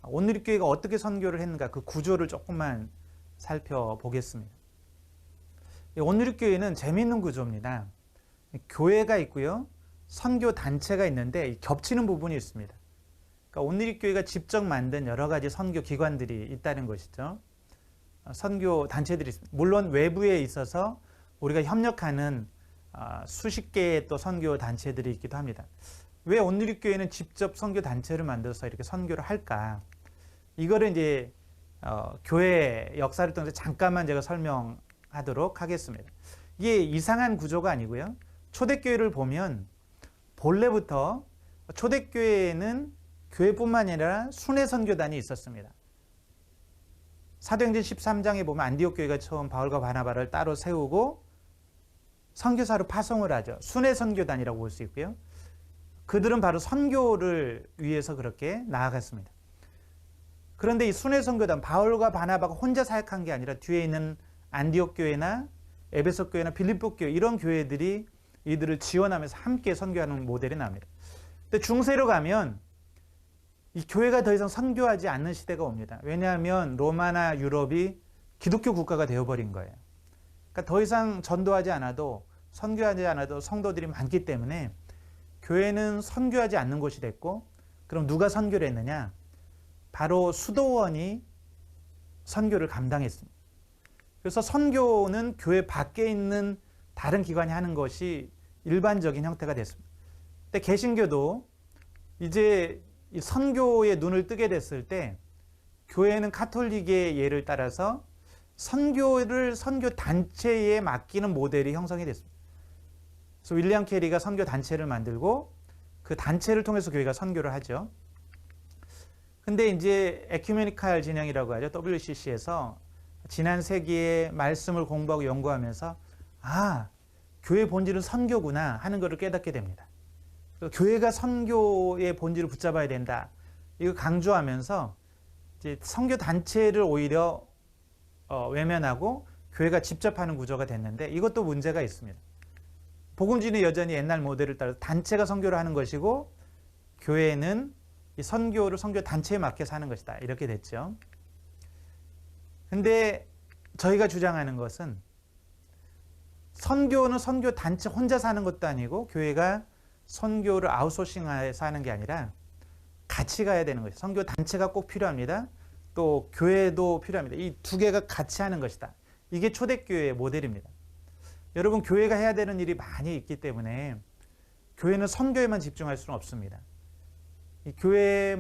온누리교회가 어떻게 선교를 했는가 그 구조를 조금만 살펴보겠습니다. 온누리교회는 재미있는 구조입니다. 교회가 있고요. 선교 단체가 있는데 겹치는 부분이 있습니다. 그러니까 온누리교회가 직접 만든 여러 가지 선교 기관들이 있다는 것이죠. 선교 단체들이 있습니다. 물론 외부에 있어서 우리가 협력하는 수십 개의 또 선교 단체들이 있기도 합니다. 왜 온누리교회는 직접 선교 단체를 만들어서 이렇게 선교를 할까? 이거를 이제 교회 역사를 통해서 잠깐만 제가 설명하도록 하겠습니다. 이게 이상한 구조가 아니고요. 초대교회를 보면 본래부터 초대교회에는 교회뿐만 아니라 순회 선교단이 있었습니다. 사도행전 13장에 보면 안디옥 교회가 처음 바울과 바나바를 따로 세우고 선교사로 파송을 하죠. 순회 선교단이라고 볼 수 있고요. 그들은 바로 선교를 위해서 그렇게 나아갔습니다. 그런데 이 순회 선교단, 바울과 바나바가 혼자 사역한 게 아니라 뒤에 있는 안디옥 교회나 에베소 교회나 빌립보 교회 이런 교회들이 이들을 지원하면서 함께 선교하는 모델이 나옵니다. 근데 중세로 가면 이 교회가 더 이상 선교하지 않는 시대가 옵니다. 왜냐하면 로마나 유럽이 기독교 국가가 되어버린 거예요. 그러니까 더 이상 전도하지 않아도 선교하지 않아도 성도들이 많기 때문에 교회는 선교하지 않는 곳이 됐고, 그럼 누가 선교를 했느냐? 바로 수도원이 선교를 감당했습니다. 그래서 선교는 교회 밖에 있는 다른 기관이 하는 것이 일반적인 형태가 됐습니다. 근데 개신교도 이제 이 선교에 눈을 뜨게 됐을 때 교회는 카톨릭의 예를 따라서 선교를 선교 단체에 맡기는 모델이 형성이 됐습니다. 그래서 윌리엄 캐리가 선교 단체를 만들고 그 단체를 통해서 교회가 선교를 하죠. 근데 이제 에큐메니칼 진영이라고 하죠. WCC에서 지난 세기에 말씀을 공부하고 연구하면서 교회 본질은 선교구나 하는 것을 깨닫게 됩니다. 교회가 선교의 본질을 붙잡아야 된다. 이거 강조하면서 이제 선교 단체를 오히려 외면하고 교회가 직접 하는 구조가 됐는데 이것도 문제가 있습니다. 복음주의는 여전히 옛날 모델을 따라서 단체가 선교를 하는 것이고 교회는 이 선교를 선교 단체에 맡겨서 하는 것이다. 이렇게 됐죠. 근데 저희가 주장하는 것은 선교는 선교 단체 혼자서 하는 것도 아니고 교회가 선교를 아웃소싱해서 하는 게 아니라 같이 가야 되는 것이죠. 선교 단체가 꼭 필요합니다. 또 교회도 필요합니다. 이 두 개가 같이 하는 것이다. 이게 초대교회의 모델입니다. 여러분, 교회가 해야 되는 일이 많이 있기 때문에 교회는 선교에만 집중할 수는 없습니다. 이 교회에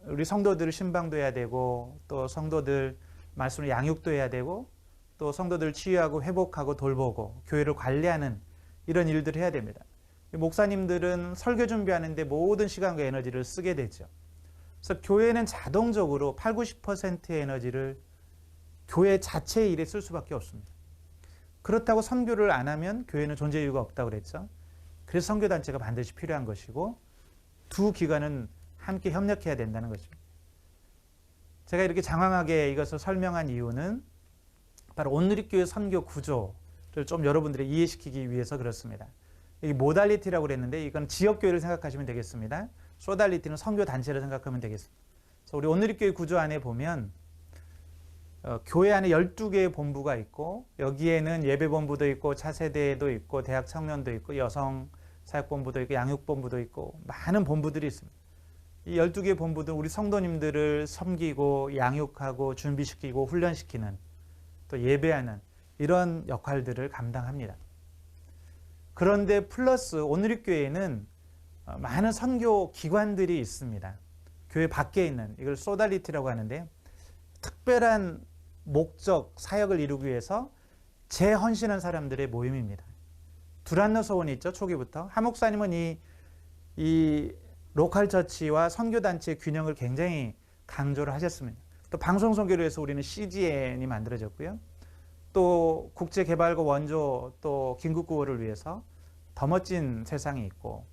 우리 성도들 신방도 해야 되고, 또 성도들 말씀을 양육도 해야 되고, 또 성도들 치유하고 회복하고 돌보고 교회를 관리하는 이런 일들을 해야 됩니다. 목사님들은 설교 준비하는데 모든 시간과 에너지를 쓰게 되죠. 그래서 교회는 자동적으로 80-90%의 에너지를 교회 자체의 일에 쓸 수밖에 없습니다. 그렇다고 선교를 안 하면 교회는 존재 이유가 없다고 그랬죠. 그래서 선교단체가 반드시 필요한 것이고 두 기관은 함께 협력해야 된다는 것입니다. 제가 이렇게 장황하게 이것을 설명한 이유는 바로 온누리교회 선교 구조를 좀 여러분들이 이해시키기 위해서 그렇습니다. 이 모달리티라고 그랬는데 이건 지역교회를 생각하시면 되겠습니다. 소달리티는 선교단체를 생각하면 되겠습니다. 그래서 우리 온누리교회 구조 안에 보면 교회 안에 12개의 본부가 있고 여기에는 예배본부도 있고 차세대도 있고 대학 청년도 있고 여성 사역본부도 있고 양육본부도 있고 많은 본부들이 있습니다. 이 12개의 본부들 우리 성도님들을 섬기고 양육하고 준비시키고 훈련시키는 또 예배하는 이런 역할들을 감당합니다. 그런데 플러스 온누리교회에는 많은 선교 기관들이 있습니다. 교회 밖에 있는 이걸 소달리티라고 하는데 특별한 목적, 사역을 이루기 위해서 재헌신한 사람들의 모임입니다. 두란노 서원이 있죠. 초기부터. 하 목사님은 이 로컬 처치와 선교단체의 균형을 굉장히 강조를 하셨습니다. 또 방송선교를 위해서 우리는 CGN이 만들어졌고요. 또 국제개발과 원조 또 긴급구호를 위해서 더 멋진 세상이 있고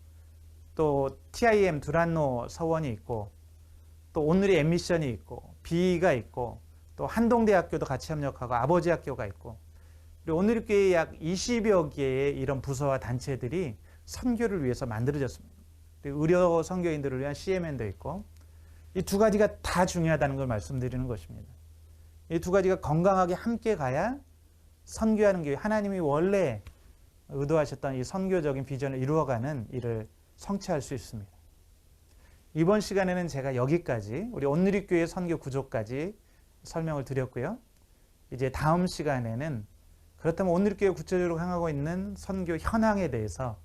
또 TIM 두란노 서원이 있고 또 온누리 엠미션이 있고 B가 있고 또 한동대학교도 같이 협력하고 아버지 학교가 있고 그리고 온누리교회 약 20여 개의 이런 부서와 단체들이 선교를 위해서 만들어졌습니다. 그리고 의료 선교인들을 위한 CMN도 있고 이 두 가지가 다 중요하다는 걸 말씀드리는 것입니다. 이 두 가지가 건강하게 함께 가야 선교하는 교회, 하나님이 원래 의도하셨던 이 선교적인 비전을 이루어가는 일을 성취할 수 있습니다. 이번 시간에는 제가 여기까지 우리 온누리교회 선교 구조까지 설명을 드렸고요. 이제 다음 시간에는 그렇다면 온누리교회 구체적으로 향하고 있는 선교 현황에 대해서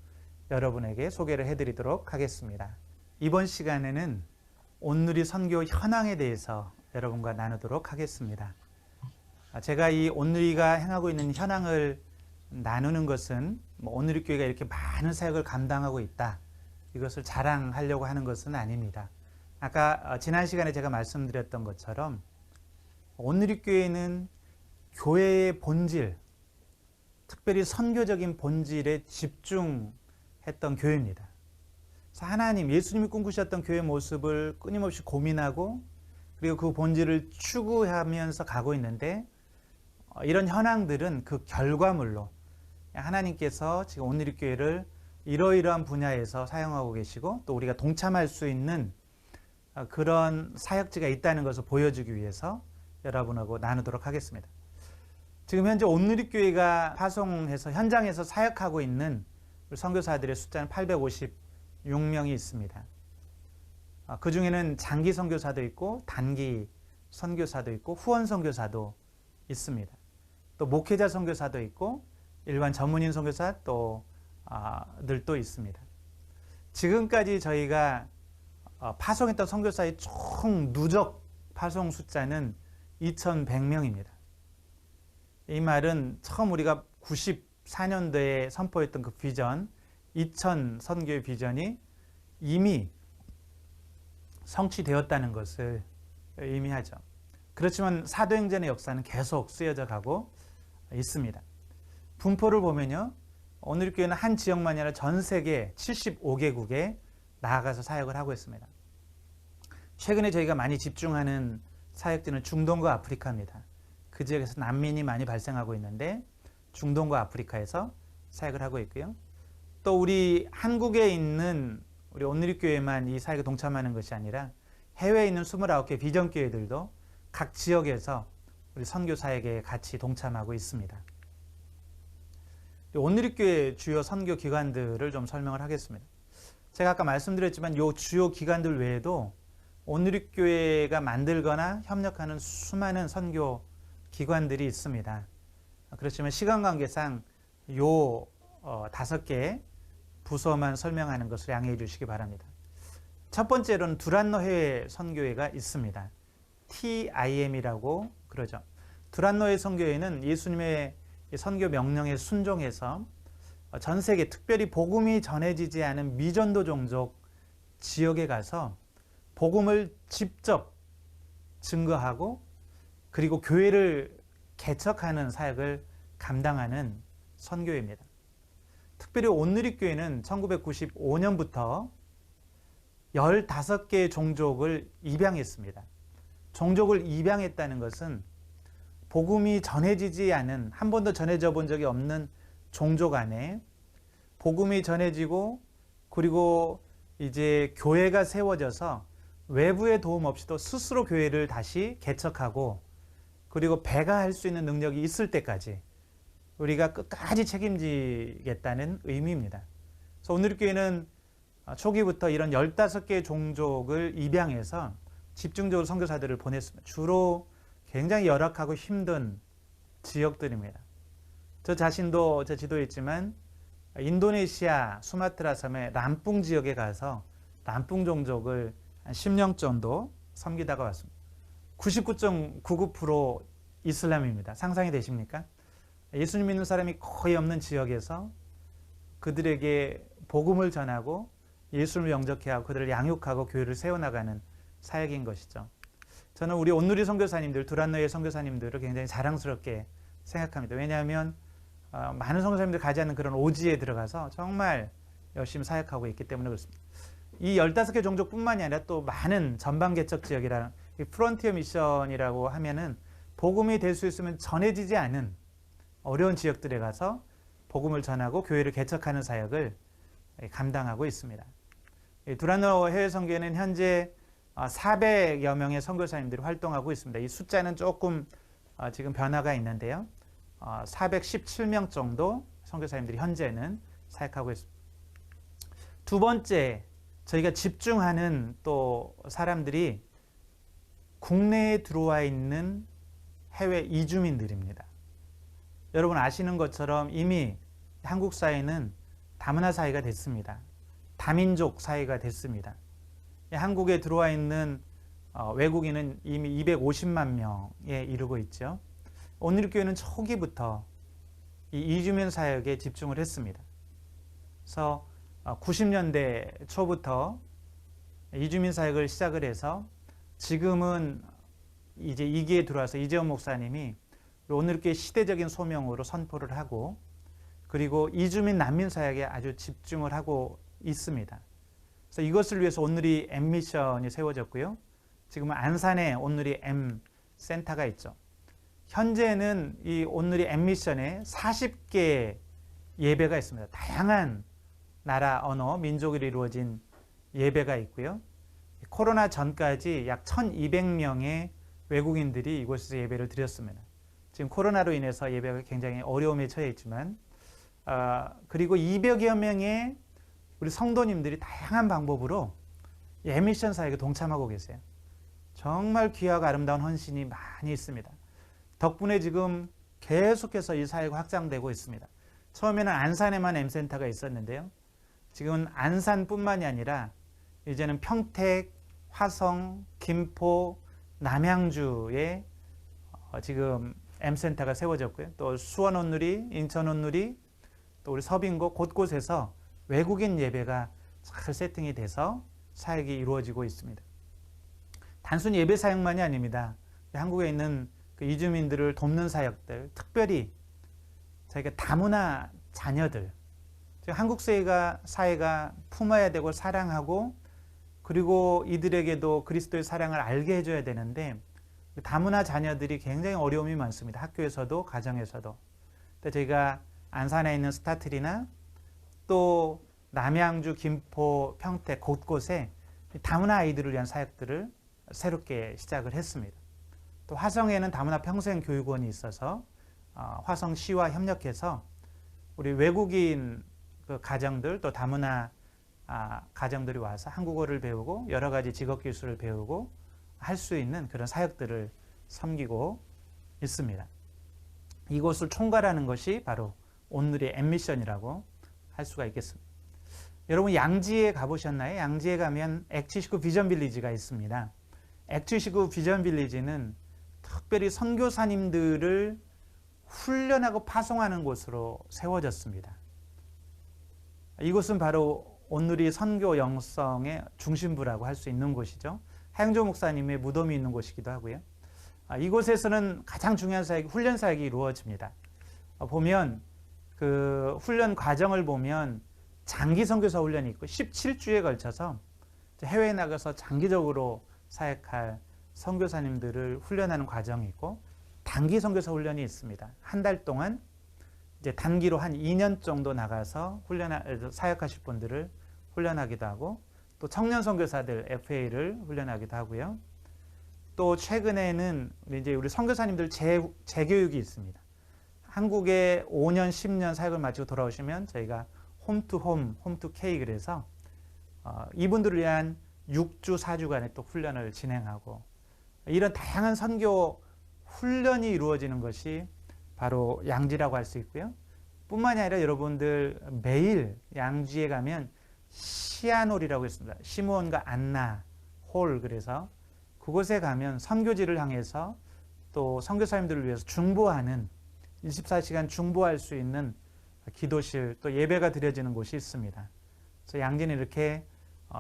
여러분에게 소개를 해드리도록 하겠습니다. 이번 시간에는 온누리 선교 현황에 대해서 여러분과 나누도록 하겠습니다. 제가 이 온누리가 행하고 있는 현황을 나누는 것은 온누리교회가 이렇게 많은 사역을 감당하고 있다, 이것을 자랑하려고 하는 것은 아닙니다. 아까 지난 시간에 제가 말씀드렸던 것처럼 온누리교회는 교회의 본질, 특별히 선교적인 본질에 집중했던 교회입니다. 그래서 하나님, 예수님이 꿈꾸셨던 교회의 모습을 끊임없이 고민하고 그리고 그 본질을 추구하면서 가고 있는데, 이런 현황들은 그 결과물로 하나님께서 지금 온누리교회를 이러이러한 분야에서 사용하고 계시고 또 우리가 동참할 수 있는 그런 사역지가 있다는 것을 보여주기 위해서 여러분하고 나누도록 하겠습니다. 지금 현재 온누리교회가 파송해서 현장에서 사역하고 있는 선교사들의 숫자는 856명이 있습니다. 그 중에는 장기 선교사도 있고 단기 선교사도 있고 후원 선교사도 있습니다. 또 목회자 선교사도 있고 일반 전문인 선교사 들도 있습니다. 지금까지 저희가 파송했던 선교사의 총 누적 파송 숫자는 2100명입니다. 이 말은 처음 우리가 94년도에 선포했던 그 비전, 2000 선교의 비전이 이미 성취되었다는 것을 의미하죠. 그렇지만 사도행전의 역사는 계속 쓰여져 가고 있습니다. 분포를 보면요, 온누리교회는 한 지역만이 아니라 전 세계 75개국에 나아가서 사역을 하고 있습니다. 최근에 저희가 많이 집중하는 사역지는 중동과 아프리카입니다. 그 지역에서 난민이 많이 발생하고 있는데 중동과 아프리카에서 사역을 하고 있고요. 또 우리 한국에 있는 우리 온누리교회만 이 사역에 동참하는 것이 아니라 해외에 있는 29개 비전교회들도 각 지역에서 우리 선교 사역에 같이 동참하고 있습니다. 온누리교회 주요 선교 기관들을 좀 설명을 하겠습니다. 제가 아까 말씀드렸지만 이 주요 기관들 외에도 온누리교회가 만들거나 협력하는 수많은 선교 기관들이 있습니다. 그렇지만 시간 관계상 이 5개 부서만 설명하는 것을 양해해 주시기 바랍니다. 첫 번째로는 두란노 해외 선교회가 있습니다. TIM이라고 그러죠. 두란노 해외 선교회는 예수님의 선교 명령에 순종해서 전 세계, 특별히 복음이 전해지지 않은 미전도 종족 지역에 가서 복음을 직접 증거하고 그리고 교회를 개척하는 사역을 감당하는 선교회입니다. 특별히 온누리교회는 1995년부터 15개의 종족을 입양했습니다. 종족을 입양했다는 것은 복음이 전해지지 않은, 한 번도 전해져 본 적이 없는 종족 안에 복음이 전해지고 그리고 이제 교회가 세워져서 외부의 도움 없이도 스스로 교회를 다시 개척하고 그리고 배가할 수 있는 능력이 있을 때까지 우리가 끝까지 책임지겠다는 의미입니다. 그래서 온누리교회는 초기부터 이런 15개의 종족을 입양해서 집중적으로 선교사들을 보냈습니다. 주로 굉장히 열악하고 힘든 지역들입니다. 저 자신도 제 지도에 있지만 인도네시아 수마트라 섬의 람뿡 지역에 가서 람뿡 종족을 한 10년 정도 섬기다가 왔습니다. 99.99% 이슬람입니다. 상상이 되십니까? 예수님 믿는 사람이 거의 없는 지역에서 그들에게 복음을 전하고 예수를 영접케 하고 그들을 양육하고 교회를 세워나가는 사역인 것이죠. 저는 우리 온누리 선교사님들, 두란노의 선교사님들을 굉장히 자랑스럽게 생각합니다. 왜냐하면 많은 선교사님들 가지 않는 그런 오지에 들어가서 정말 열심히 사역하고 있기 때문에 그렇습니다. 이 15개 종족뿐만이 아니라 또 많은 전방개척 지역이라는 프론티어 미션이라고 하면은 복음이 될 수 있으면 전해지지 않은 어려운 지역들에 가서 복음을 전하고 교회를 개척하는 사역을 감당하고 있습니다. 두란노 해외 선교회는 현재 400여 명의 선교사님들이 활동하고 있습니다. 이 숫자는 조금 지금 변화가 있는데요. 417명 정도 선교사님들이 현재는 사역하고 있습니다. 두 번째, 저희가 집중하는 또 사람들이 국내에 들어와 있는 해외 이주민들입니다. 여러분 아시는 것처럼 이미 한국 사회는 다문화 사회가 됐습니다. 다민족 사회가 됐습니다. 한국에 들어와 있는 외국인은 이미 250만 명에 이르고 있죠. 온누리교회는 초기부터 이 이주민 사역에 집중을 했습니다. 그래서 90년대 초부터 이주민 사역을 시작을 해서 지금은 이제 2기에 들어와서 이재원 목사님이 온누리교회 시대적인 소명으로 선포를 하고, 그리고 이주민 난민 사역에 아주 집중을 하고 있습니다. 그래서 이것을 위해서 온누리 M미션이 세워졌고요. 지금은 안산에 온누리 M 센터가 있죠. 현재는 이 온누리 M미션에 40개 예배가 있습니다. 다양한 나라, 언어, 민족으로 이루어진 예배가 있고요. 코로나 전까지 약 1200명의 외국인들이 이곳에서 예배를 드렸습니다. 지금 코로나로 인해서 예배가 굉장히 어려움에 처해 있지만, 그리고 200여 명의 우리 성도님들이 다양한 방법으로 M미션 사역에 동참하고 계세요. 정말 귀하고 아름다운 헌신이 많이 있습니다. 덕분에 지금 계속해서 이 사회가 확장되고 있습니다. 처음에는 안산에만 M센터가 있었는데요. 지금은 안산뿐만이 아니라 이제는 평택, 화성, 김포, 남양주에 지금 M센터가 세워졌고요. 또 수원 온누리, 인천 온누리, 또 우리 서빙고 곳곳에서 외국인 예배가 잘 세팅이 돼서 사역이 이루어지고 있습니다. 단순히 예배 사역만이 아닙니다. 한국에 있는 그 이주민들을 돕는 사역들, 특별히 저희가 다문화 자녀들, 한국 사회가 품어야 되고 사랑하고, 그리고 이들에게도 그리스도의 사랑을 알게 해줘야 되는데, 다문화 자녀들이 굉장히 어려움이 많습니다. 학교에서도 가정에서도. 저희가 안산에 있는 스타트리나 또 남양주, 김포, 평택 곳곳에 다문화 아이들을 위한 사역들을 새롭게 시작을 했습니다. 또 화성에는 다문화 평생교육원이 있어서 화성시와 협력해서 우리 외국인 그 가정들, 또 다문화 가정들이 와서 한국어를 배우고 여러 가지 직업 기술을 배우고 할 수 있는 그런 사역들을 섬기고 있습니다. 이곳을 총괄하는 것이 바로 온누리 M미션이라고 할 수가 있겠습니다. 여러분 양지에 가보셨나요? 양지에 가면 액79 비전 빌리지가 있습니다. 액79 비전 빌리지는 특별히 선교사님들을 훈련하고 파송하는 곳으로 세워졌습니다. 이곳은 바로 온누리 선교 영성의 중심부라고 할 수 있는 곳이죠. 하영조 목사님의 무덤이 있는 곳이기도 하고요. 이곳에서는 가장 중요한 사역이 훈련 사역이 이루어집니다. 보면 그 훈련 과정을 보면 장기 선교사 훈련이 있고 17주에 걸쳐서 해외에 나가서 장기적으로 사역할 선교사님들을 훈련하는 과정이 있고, 단기 선교사 훈련이 있습니다. 한 달 동안 이제 단기로 한 2년 정도 나가서 사역하실 분들을 훈련하기도 하고, 또 청년 선교사들 FA를 훈련하기도 하고요. 또 최근에는 이제 우리 선교사님들 재교육이 있습니다. 한국에 5년, 10년 사역을 마치고 돌아오시면 저희가 홈투홈, 홈투K 그래서 이분들을 위한 6주, 4주간의 또 훈련을 진행하고, 이런 다양한 선교 훈련이 이루어지는 것이 바로 양지라고 할 수 있고요. 뿐만이 아니라 여러분들 매일 양지에 가면 시아놀이라고 있습니다. 시므온과 안나 홀, 그래서 그곳에 가면 선교지를 향해서 또 선교사님들을 위해서 중보하는 24시간 중보할 수 있는 기도실, 또 예배가 드려지는 곳이 있습니다. 그래서 양지는 이렇게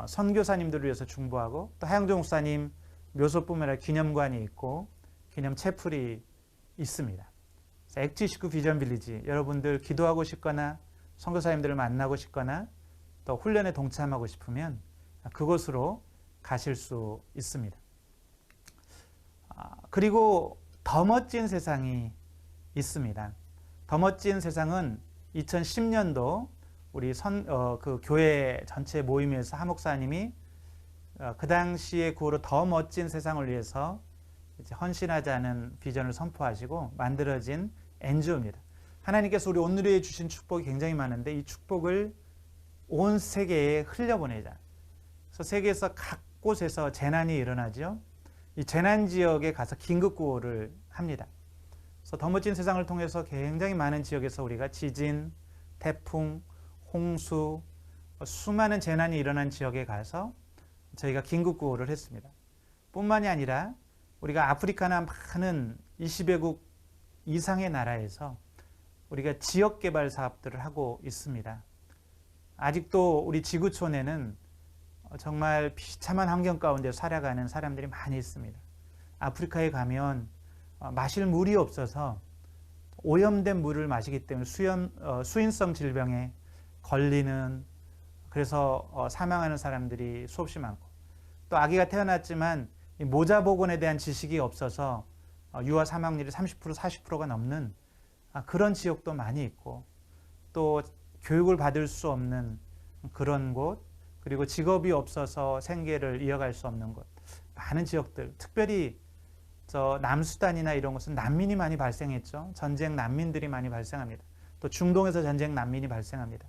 선교사님들을 위해서 중보하고, 또 하영조 목사님 묘소뿐만 아니라 기념관이 있고 기념 채플이 있습니다. 액79 비전 빌리지, 여러분들 기도하고 싶거나 선교사님들을 만나고 싶거나 또 훈련에 동참하고 싶으면 그곳으로 가실 수 있습니다. 그리고 더 멋진 세상이 있습니다. 더 멋진 세상은 2010년도 우리 그 교회 전체 모임에서 하 목사님이 그 당시의 구호로 더 멋진 세상을 위해서 이제 헌신하자는 비전을 선포하시고 만들어진 NGO입니다. 하나님께서 우리 온누리에 주신 축복이 굉장히 많은데 이 축복을 온 세계에 흘려보내자. 그래서 세계에서 각 곳에서 재난이 일어나죠. 이 재난 지역에 가서 긴급 구호를 합니다. 그래서 더 멋진 세상을 통해서 굉장히 많은 지역에서 우리가 지진, 태풍, 홍수, 수많은 재난이 일어난 지역에 가서 저희가 긴급 구호를 했습니다. 뿐만이 아니라 우리가 아프리카나 많은 20여국 이상의 나라에서 우리가 지역 개발 사업들을 하고 있습니다. 아직도 우리 지구촌에는 정말 비참한 환경 가운데 살아가는 사람들이 많이 있습니다. 아프리카에 가면 마실 물이 없어서 오염된 물을 마시기 때문에 수인성 질병에 걸리는, 그래서 사망하는 사람들이 수없이 많고, 또 아기가 태어났지만 모자 보건에 대한 지식이 없어서 유아 사망률이 30% 40%가 넘는 그런 지역도 많이 있고, 또 교육을 받을 수 없는 그런 곳, 그리고 직업이 없어서 생계를 이어갈 수 없는 곳, 많은 지역들, 특별히 저 남수단이나 이런 곳은 난민이 많이 발생했죠. 전쟁 난민들이 많이 발생합니다. 또 중동에서 전쟁 난민이 발생합니다.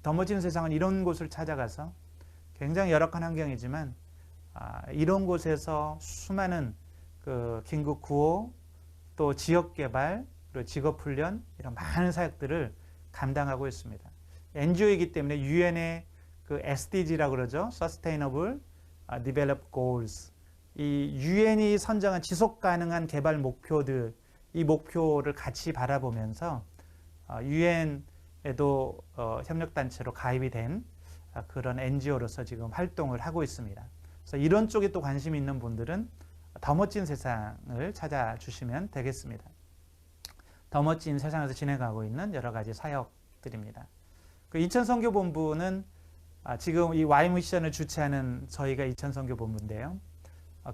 더 멋진 세상은 이런 곳을 찾아가서 굉장히 열악한 환경이지만 이런 곳에서 수많은 그 긴급 구호, 또 지역 개발, 그리고 직업 훈련, 이런 많은 사역들을 감당하고 있습니다. NGO이기 때문에 UN의 그 SDG라고 그러죠. Sustainable Development Goals. 이 UN이 선정한 지속 가능한 개발 목표들, 이 목표를 같이 바라보면서 UN에도 협력단체로 가입이 된 그런 NGO로서 지금 활동을 하고 있습니다. 그래서 이런 쪽에 또 관심이 있는 분들은 더 멋진 세상을 찾아주시면 되겠습니다. 더 멋진 세상에서 진행하고 있는 여러 가지 사역들입니다. 그 인천선교본부는 지금 이 Y미션을 주최하는 저희가 인천선교본부인데요.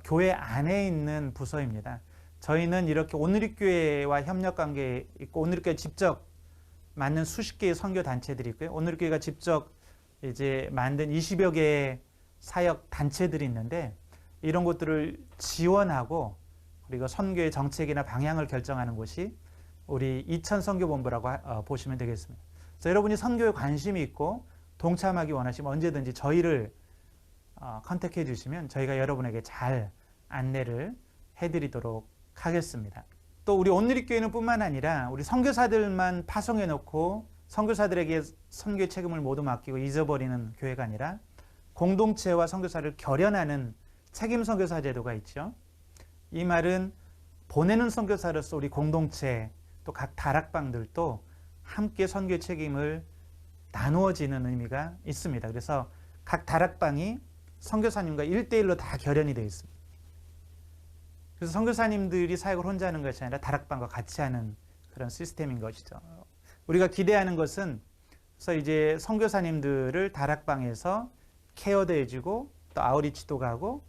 교회 안에 있는 부서입니다. 저희는 이렇게 온누리교회와 협력관계에 있고, 온누리교회 직접 만든 수십 개의 선교단체들이 있고요. 온누리교회가 직접 이제 만든 20여 개의 사역 단체들이 있는데, 이런 것들을 지원하고 그리고 선교의 정책이나 방향을 결정하는 곳이 우리 이천선교본부라고 보시면 되겠습니다. 그래서 여러분이 선교에 관심이 있고 동참하기 원하시면 언제든지 저희를 컨택해 주시면 저희가 여러분에게 잘 안내를 해드리도록 하겠습니다. 또 우리 온누리교회는 뿐만 아니라 우리 선교사들만 파송해 놓고 선교사들에게 선교의 책임을 모두 맡기고 잊어버리는 교회가 아니라 공동체와 선교사를 결연하는 책임 선교사 제도가 있죠. 이 말은 보내는 선교사로서 우리 공동체, 또 각 다락방들도 함께 선교의 책임을 나누어지는 의미가 있습니다. 그래서 각 다락방이 선교사님과 1대1로 다 결연이 되어 있습니다. 그래서 선교사님들이 사역을 혼자 하는 것이 아니라 다락방과 같이 하는 그런 시스템인 것이죠. 우리가 기대하는 것은, 그래서 이제 선교사님들을 다락방에서 케어도 해주고 또 아우리치도 가고,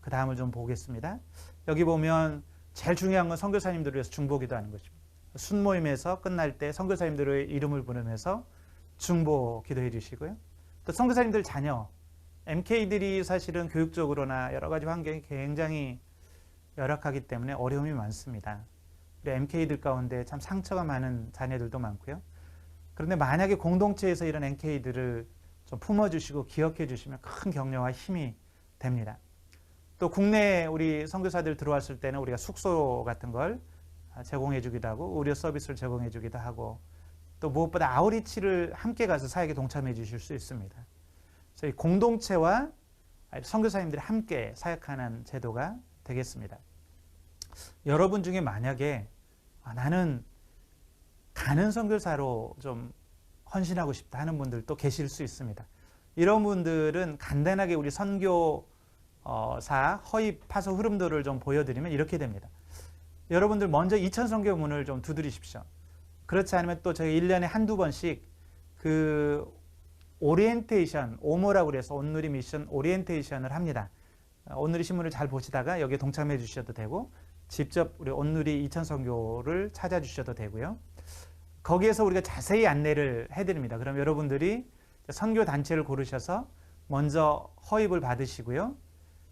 그 다음을 좀 보겠습니다. 여기 보면 제일 중요한 건 선교사님들을 위해서 중보기도 하는 것입니다. 순모임에서 끝날 때 선교사님들의 이름을 부르면서 중보 기도해 주시고요. 또 선교사님들 자녀, MK들이 사실은 교육적으로나 여러 가지 환경이 굉장히 열악하기 때문에 어려움이 많습니다. 우리 MK들 가운데 참 상처가 많은 자녀들도 많고요. 그런데 만약에 공동체에서 이런 MK들을 좀 품어주시고 기억해 주시면 큰 격려와 힘이 됩니다. 또 국내에 우리 선교사들 들어왔을 때는 우리가 숙소 같은 걸 제공해 주기도 하고 의료 서비스를 제공해 주기도 하고, 또 무엇보다 아우리치를 함께 가서 사역에 동참해 주실 수 있습니다. 저희 공동체와 선교사님들이 함께 사역하는 제도가 되겠습니다. 여러분 중에 만약에 나는 가는 선교사로 좀 헌신하고 싶다 하는 분들도 계실 수 있습니다. 이런 분들은 간단하게 우리 선교사 허입 파송 흐름도를 좀 보여드리면 이렇게 됩니다. 여러분들 먼저 이천선교문을 좀 두드리십시오. 그렇지 않으면 또 저희 1년에 한두 번씩 그 오리엔테이션, 오모라고 그래서 온누리 미션 오리엔테이션을 합니다. 온누리 신문을 잘 보시다가 여기에 동참해 주셔도 되고, 직접 우리 온누리 이천선교를 찾아주셔도 되고요. 거기에서 우리가 자세히 안내를 해드립니다. 그럼 여러분들이 선교 단체를 고르셔서 먼저 허입을 받으시고요.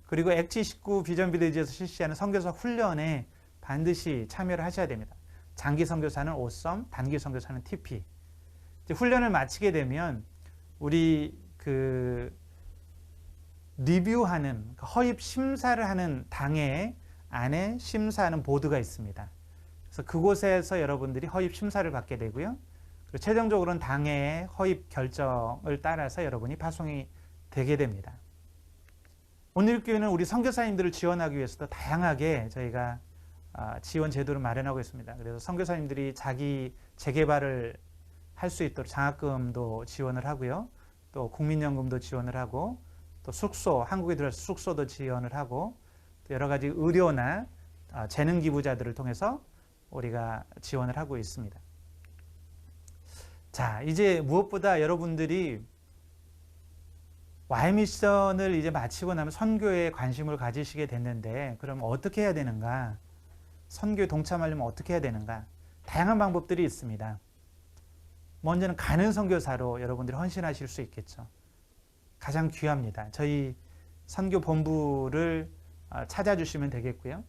그리고 엑지19 비전 비리지에서 실시하는 선교사 훈련에 반드시 참여를 하셔야 됩니다. 장기 선교사는 오썸, 단기 선교사는 TP. 이제 훈련을 마치게 되면 우리 리뷰하는 허입 심사를 하는 당회 안에 심사하는 보드가 있습니다. 그래서 그곳에서 여러분들이 허입 심사를 받게 되고요. 그리고 최종적으로는 당회의 허입 결정을 따라서 여러분이 파송이 되게 됩니다. 온누리교회는 우리 선교사님들을 지원하기 위해서도 다양하게 저희가 지원 제도를 마련하고 있습니다. 그래서 선교사님들이 자기 재개발을 할 수 있도록 장학금도 지원을 하고요. 또 국민연금도 지원을 하고 또 숙소, 한국에 들어서 숙소도 지원을 하고 또 여러 가지 의료나 재능 기부자들을 통해서 우리가 지원을 하고 있습니다. 자, 이제 무엇보다 여러분들이 Y미션을 이제 마치고 나면 선교에 관심을 가지시게 됐는데 그럼 어떻게 해야 되는가? 선교에 동참하려면 어떻게 해야 되는가? 다양한 방법들이 있습니다. 먼저는 가는 선교사로 여러분들이 헌신하실 수 있겠죠. 가장 귀합니다. 저희 선교본부를 찾아주시면 되겠고요.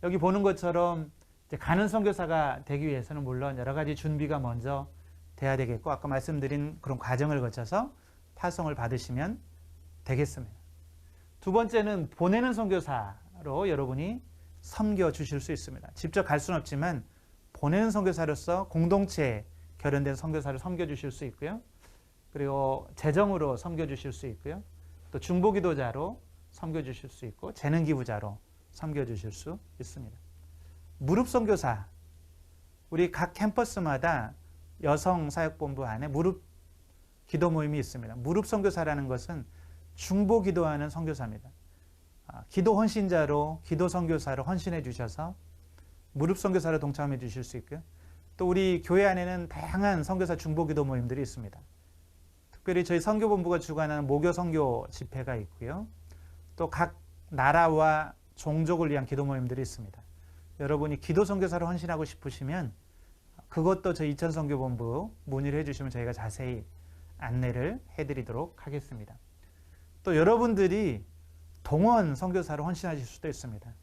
여기 보는 것처럼 이제 가는 선교사가 되기 위해서는 물론 여러 가지 준비가 먼저 돼야 되겠고 아까 말씀드린 그런 과정을 거쳐서 파송을 받으시면 되겠습니다. 두 번째는 보내는 선교사로 여러분이 섬겨 주실 수 있습니다. 직접 갈 수는 없지만 보내는 선교사로서 공동체 결연된 선교사를 섬겨 주실 수 있고요. 그리고 재정으로 섬겨 주실 수 있고요. 또 중보기도자로 섬겨 주실 수 있고 재능 기부자로 섬겨 주실 수 있습니다. 무릎 선교사, 우리 각 캠퍼스마다 여성 사역본부 안에 무릎 기도 모임이 있습니다. 무릎 선교사라는 것은 중보 기도하는 선교사입니다. 기도 헌신자로 기도 선교사로 헌신해 주셔서 무릎 선교사로 동참해 주실 수 있고요. 또 우리 교회 안에는 다양한 선교사 중보 기도 모임들이 있습니다. 특별히 저희 선교본부가 주관하는 모교 선교 집회가 있고요. 또 각 나라와 종족을 위한 기도 모임들이 있습니다. 여러분이 기도 선교사로 헌신하고 싶으시면 그것도 저희 이천 선교본부 문의를 해주시면 저희가 자세히 안내를 해드리도록 하겠습니다. 또 여러분들이 동원 선교사로 헌신하실 수도 있습니다.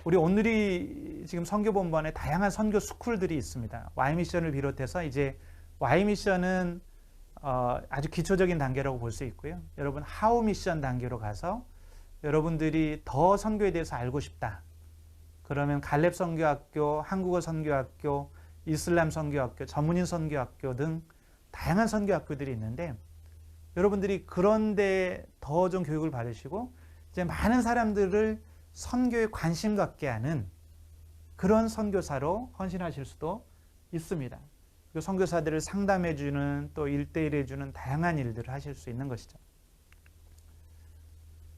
우리 온누리 지금 선교본부 안에 다양한 선교 스쿨들이 있습니다. Y미션을 비롯해서 이제 Y미션은 아주 기초적인 단계라고 볼 수 있고요. 여러분 하우 미션 단계로 가서 여러분들이 더 선교에 대해서 알고 싶다. 그러면 갈렙 선교학교, 한국어 선교학교, 이슬람 선교학교, 전문인 선교학교 등 다양한 선교학교들이 있는데 여러분들이 그런데 더 좀 교육을 받으시고 이제 많은 사람들을 선교에 관심 갖게 하는 그런 선교사로 헌신하실 수도 있습니다. 그 선교사들을 상담해주는 또 1대1 해주는 다양한 일들을 하실 수 있는 것이죠.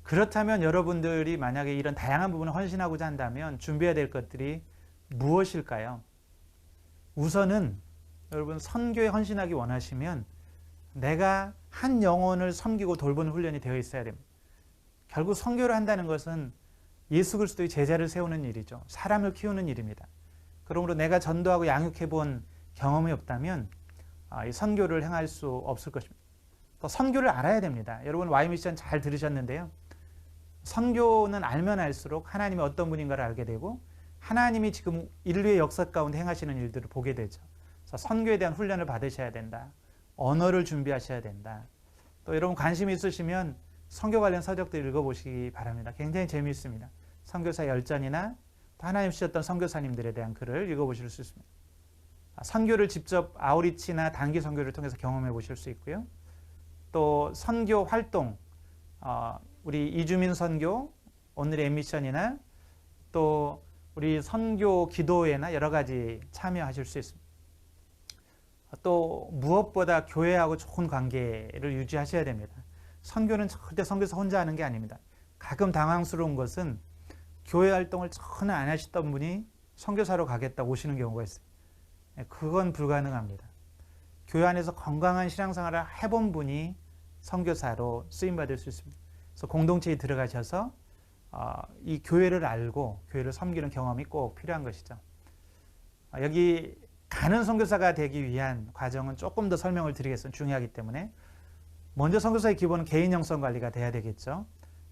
그렇다면 여러분들이 만약에 이런 다양한 부분을 헌신하고자 한다면 준비해야 될 것들이 무엇일까요? 우선은 여러분 선교에 헌신하기 원하시면 내가 한 영혼을 섬기고 돌보는 훈련이 되어 있어야 됩니다. 결국 선교를 한다는 것은 예수 그리스도의 제자를 세우는 일이죠. 사람을 키우는 일입니다. 그러므로 내가 전도하고 양육해 본 경험이 없다면 이 선교를 행할 수 없을 것입니다. 또 선교를 알아야 됩니다. 여러분 Y미션 잘 들으셨는데요. 선교는 알면 알수록 하나님이 어떤 분인가를 알게 되고 하나님이 지금 인류의 역사 가운데 행하시는 일들을 보게 되죠. 그래서 선교에 대한 훈련을 받으셔야 된다. 언어를 준비하셔야 된다. 또 여러분 관심 있으시면 선교 관련 서적들 읽어보시기 바랍니다. 굉장히 재미있습니다. 선교사 열전이나 또 하나님 쓰셨던 선교사님들에 대한 글을 읽어보실 수 있습니다. 선교를 직접 아우리치나 단기 선교를 통해서 경험해 보실 수 있고요. 또 선교 활동, 우리 이주민 선교, 오늘의 엠미션이나 또 우리 선교 기도회나 여러 가지 참여하실 수 있습니다. 또 무엇보다 교회하고 좋은 관계를 유지하셔야 됩니다. 선교는 절대 선교사 혼자 하는 게 아닙니다. 가끔 당황스러운 것은 교회 활동을 전혀 안 하시던 분이 선교사로 가겠다고 오시는 경우가 있어요. 그건 불가능합니다. 교회 안에서 건강한 신앙생활을 해본 분이 선교사로 쓰임받을 수 있습니다. 그래서 공동체에 들어가셔서 이 교회를 알고 교회를 섬기는 경험이 꼭 필요한 것이죠. 여기 가는 선교사가 되기 위한 과정은 조금 더 설명을 드리겠습니다. 중요하기 때문에 먼저 선교사의 기본은 개인 영성 관리가 돼야 되겠죠.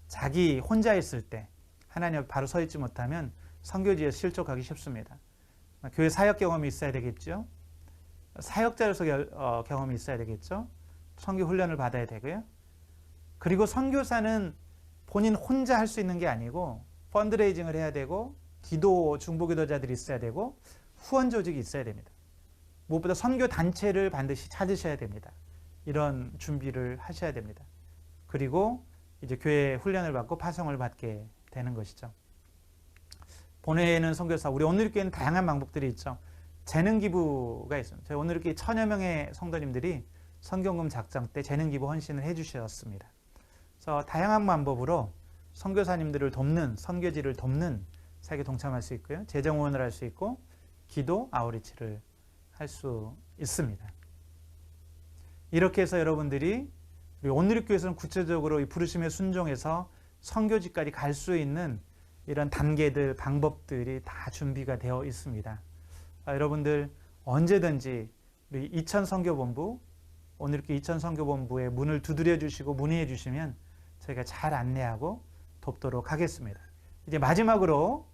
자기 혼자 있을 때 하나님 앞에 바로 서 있지 못하면 선교지에 실족하기 쉽습니다. 교회 사역 경험이 있어야 되겠죠. 사역자로서 경험이 있어야 되겠죠. 선교 훈련을 받아야 되고요. 그리고 선교사는 본인 혼자 할 수 있는 게 아니고 펀드레이징을 해야 되고 기도 중보기도자들이 있어야 되고 후원 조직이 있어야 됩니다. 무엇보다 선교 단체를 반드시 찾으셔야 됩니다. 이런 준비를 하셔야 됩니다. 그리고 이제 교회 훈련을 받고 파송을 받게 되는 것이죠. 보내는 선교사, 우리 오늘교회는 다양한 방법들이 있죠. 재능 기부가 있습니다. 저희 오늘교회 1000여 명의 성도님들이 선교금 작정 때 재능 기부 헌신을 해주셨습니다. 그래서 다양한 방법으로 선교사님들을 돕는, 선교지를 돕는 사역에 동참할 수 있고요. 재정 후원을 할 수 있고 기도 아우리치를 할 수 있습니다. 이렇게 해서 여러분들이 우리 오늘교회에서는 구체적으로 이 부르심에 순종해서 선교지까지 갈 수 있는 이런 단계들, 방법들이 다 준비가 되어 있습니다. 여러분들 언제든지 우리 이천선교본부, 오늘교회 이천선교본부의 문을 두드려 주시고 문의해 주시면 저희가 잘 안내하고 돕도록 하겠습니다. 이제 마지막으로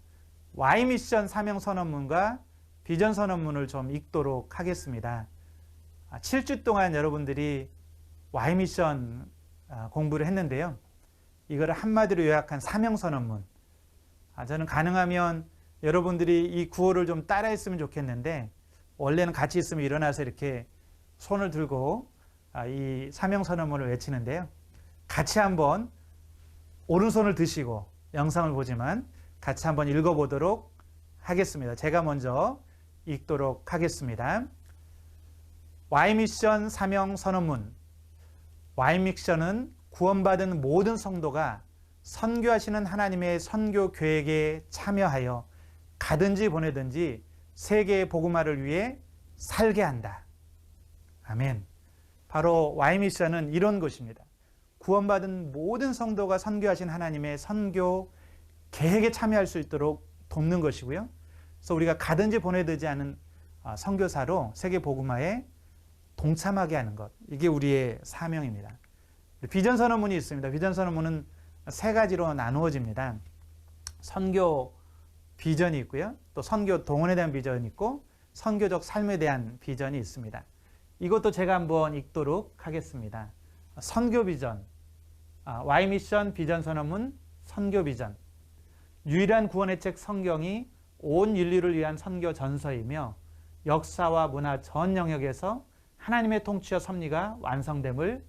Y미션 사명선언문과 비전선언문을 좀 읽도록 하겠습니다. 7주 동안 여러분들이 Y미션 공부를 했는데요. 이거를 한마디로 요약한 사명선언문. 저는 가능하면 여러분들이 이 구호를 좀 따라했으면 좋겠는데 원래는 같이 있으면 일어나서 이렇게 손을 들고 이 사명선언문을 외치는데요. 같이 한번 오른손을 드시고 영상을 보지만 같이 한번 읽어보도록 하겠습니다. 제가 먼저 읽도록 하겠습니다. Y미션 사명선언문. Y미션은 구원받은 모든 성도가 선교하시는 하나님의 선교 계획에 참여하여 가든지 보내든지 세계의 복음화를 위해 살게 한다. 아멘. 바로 Y미션은 이런 것입니다. 구원받은 모든 성도가 선교하신 하나님의 선교 계획에 참여할 수 있도록 돕는 것이고요. 그래서 우리가 가든지 보내든지 하는 선교사로 세계 복음화에 동참하게 하는 것. 이게 우리의 사명입니다. 비전 선언문이 있습니다. 비전 선언문은 세 가지로 나누어집니다. 선교 비전이 있고요. 또 선교 동원에 대한 비전이 있고 선교적 삶에 대한 비전이 있습니다. 이것도 제가 한번 읽도록 하겠습니다. 선교 비전, Y미션 비전 선언문, 선교 비전. 유일한 구원의 책 성경이 온 인류를 위한 선교 전서이며 역사와 문화 전 영역에서 하나님의 통치와 섭리가 완성됨을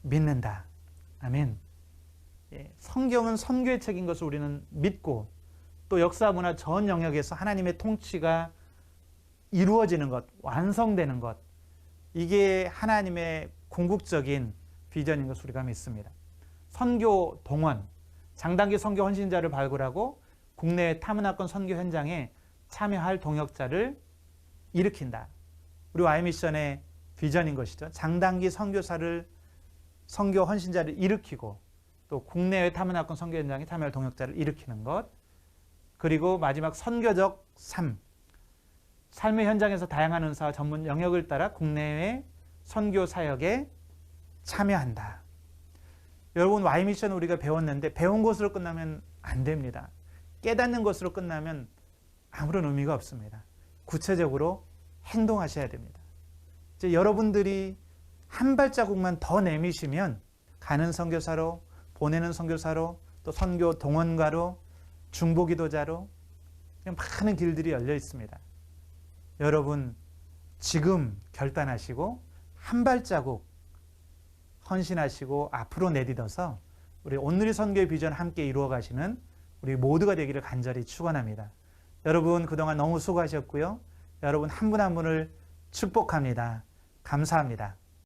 믿는다. 아멘. 성경은 선교의 책인 것을 우리는 믿고 또 역사 문화 전 영역에서 하나님의 통치가 이루어지는 것, 완성되는 것, 이게 하나님의 궁극적인 비전인 것을 우리가 믿습니다. 선교 동원, 장단기 선교 헌신자를 발굴하고 국내 타문화권 선교 현장에 참여할 동역자를 일으킨다. 우리 Y미션의 비전인 것이죠. 장단기 선교 헌신자를 일으키고 또 국내의 타문화권 선교 현장에 참여할 동역자를 일으키는 것. 그리고 마지막 선교적 삶. 삶의 현장에서 다양한 은사와 전문 영역을 따라 국내의 선교 사역에 참여한다. 여러분 Y미션 우리가 배웠는데 배운 것으로 끝나면 안 됩니다. 깨닫는 것으로 끝나면 아무런 의미가 없습니다. 구체적으로 행동하셔야 됩니다. 이제 여러분들이 한 발자국만 더 내미시면 가는 선교사로, 보내는 선교사로, 또 선교 동원가로, 중보기도자로 많은 길들이 열려 있습니다. 여러분 지금 결단하시고 한 발자국 헌신하시고 앞으로 내딛어서 우리 오늘의 선교의 비전 함께 이루어 가시는 우리 모두가 되기를 간절히 축원합니다. 여러분 그동안 너무 수고하셨고요. 여러분 한 분 한 분을 축복합니다. 감사합니다.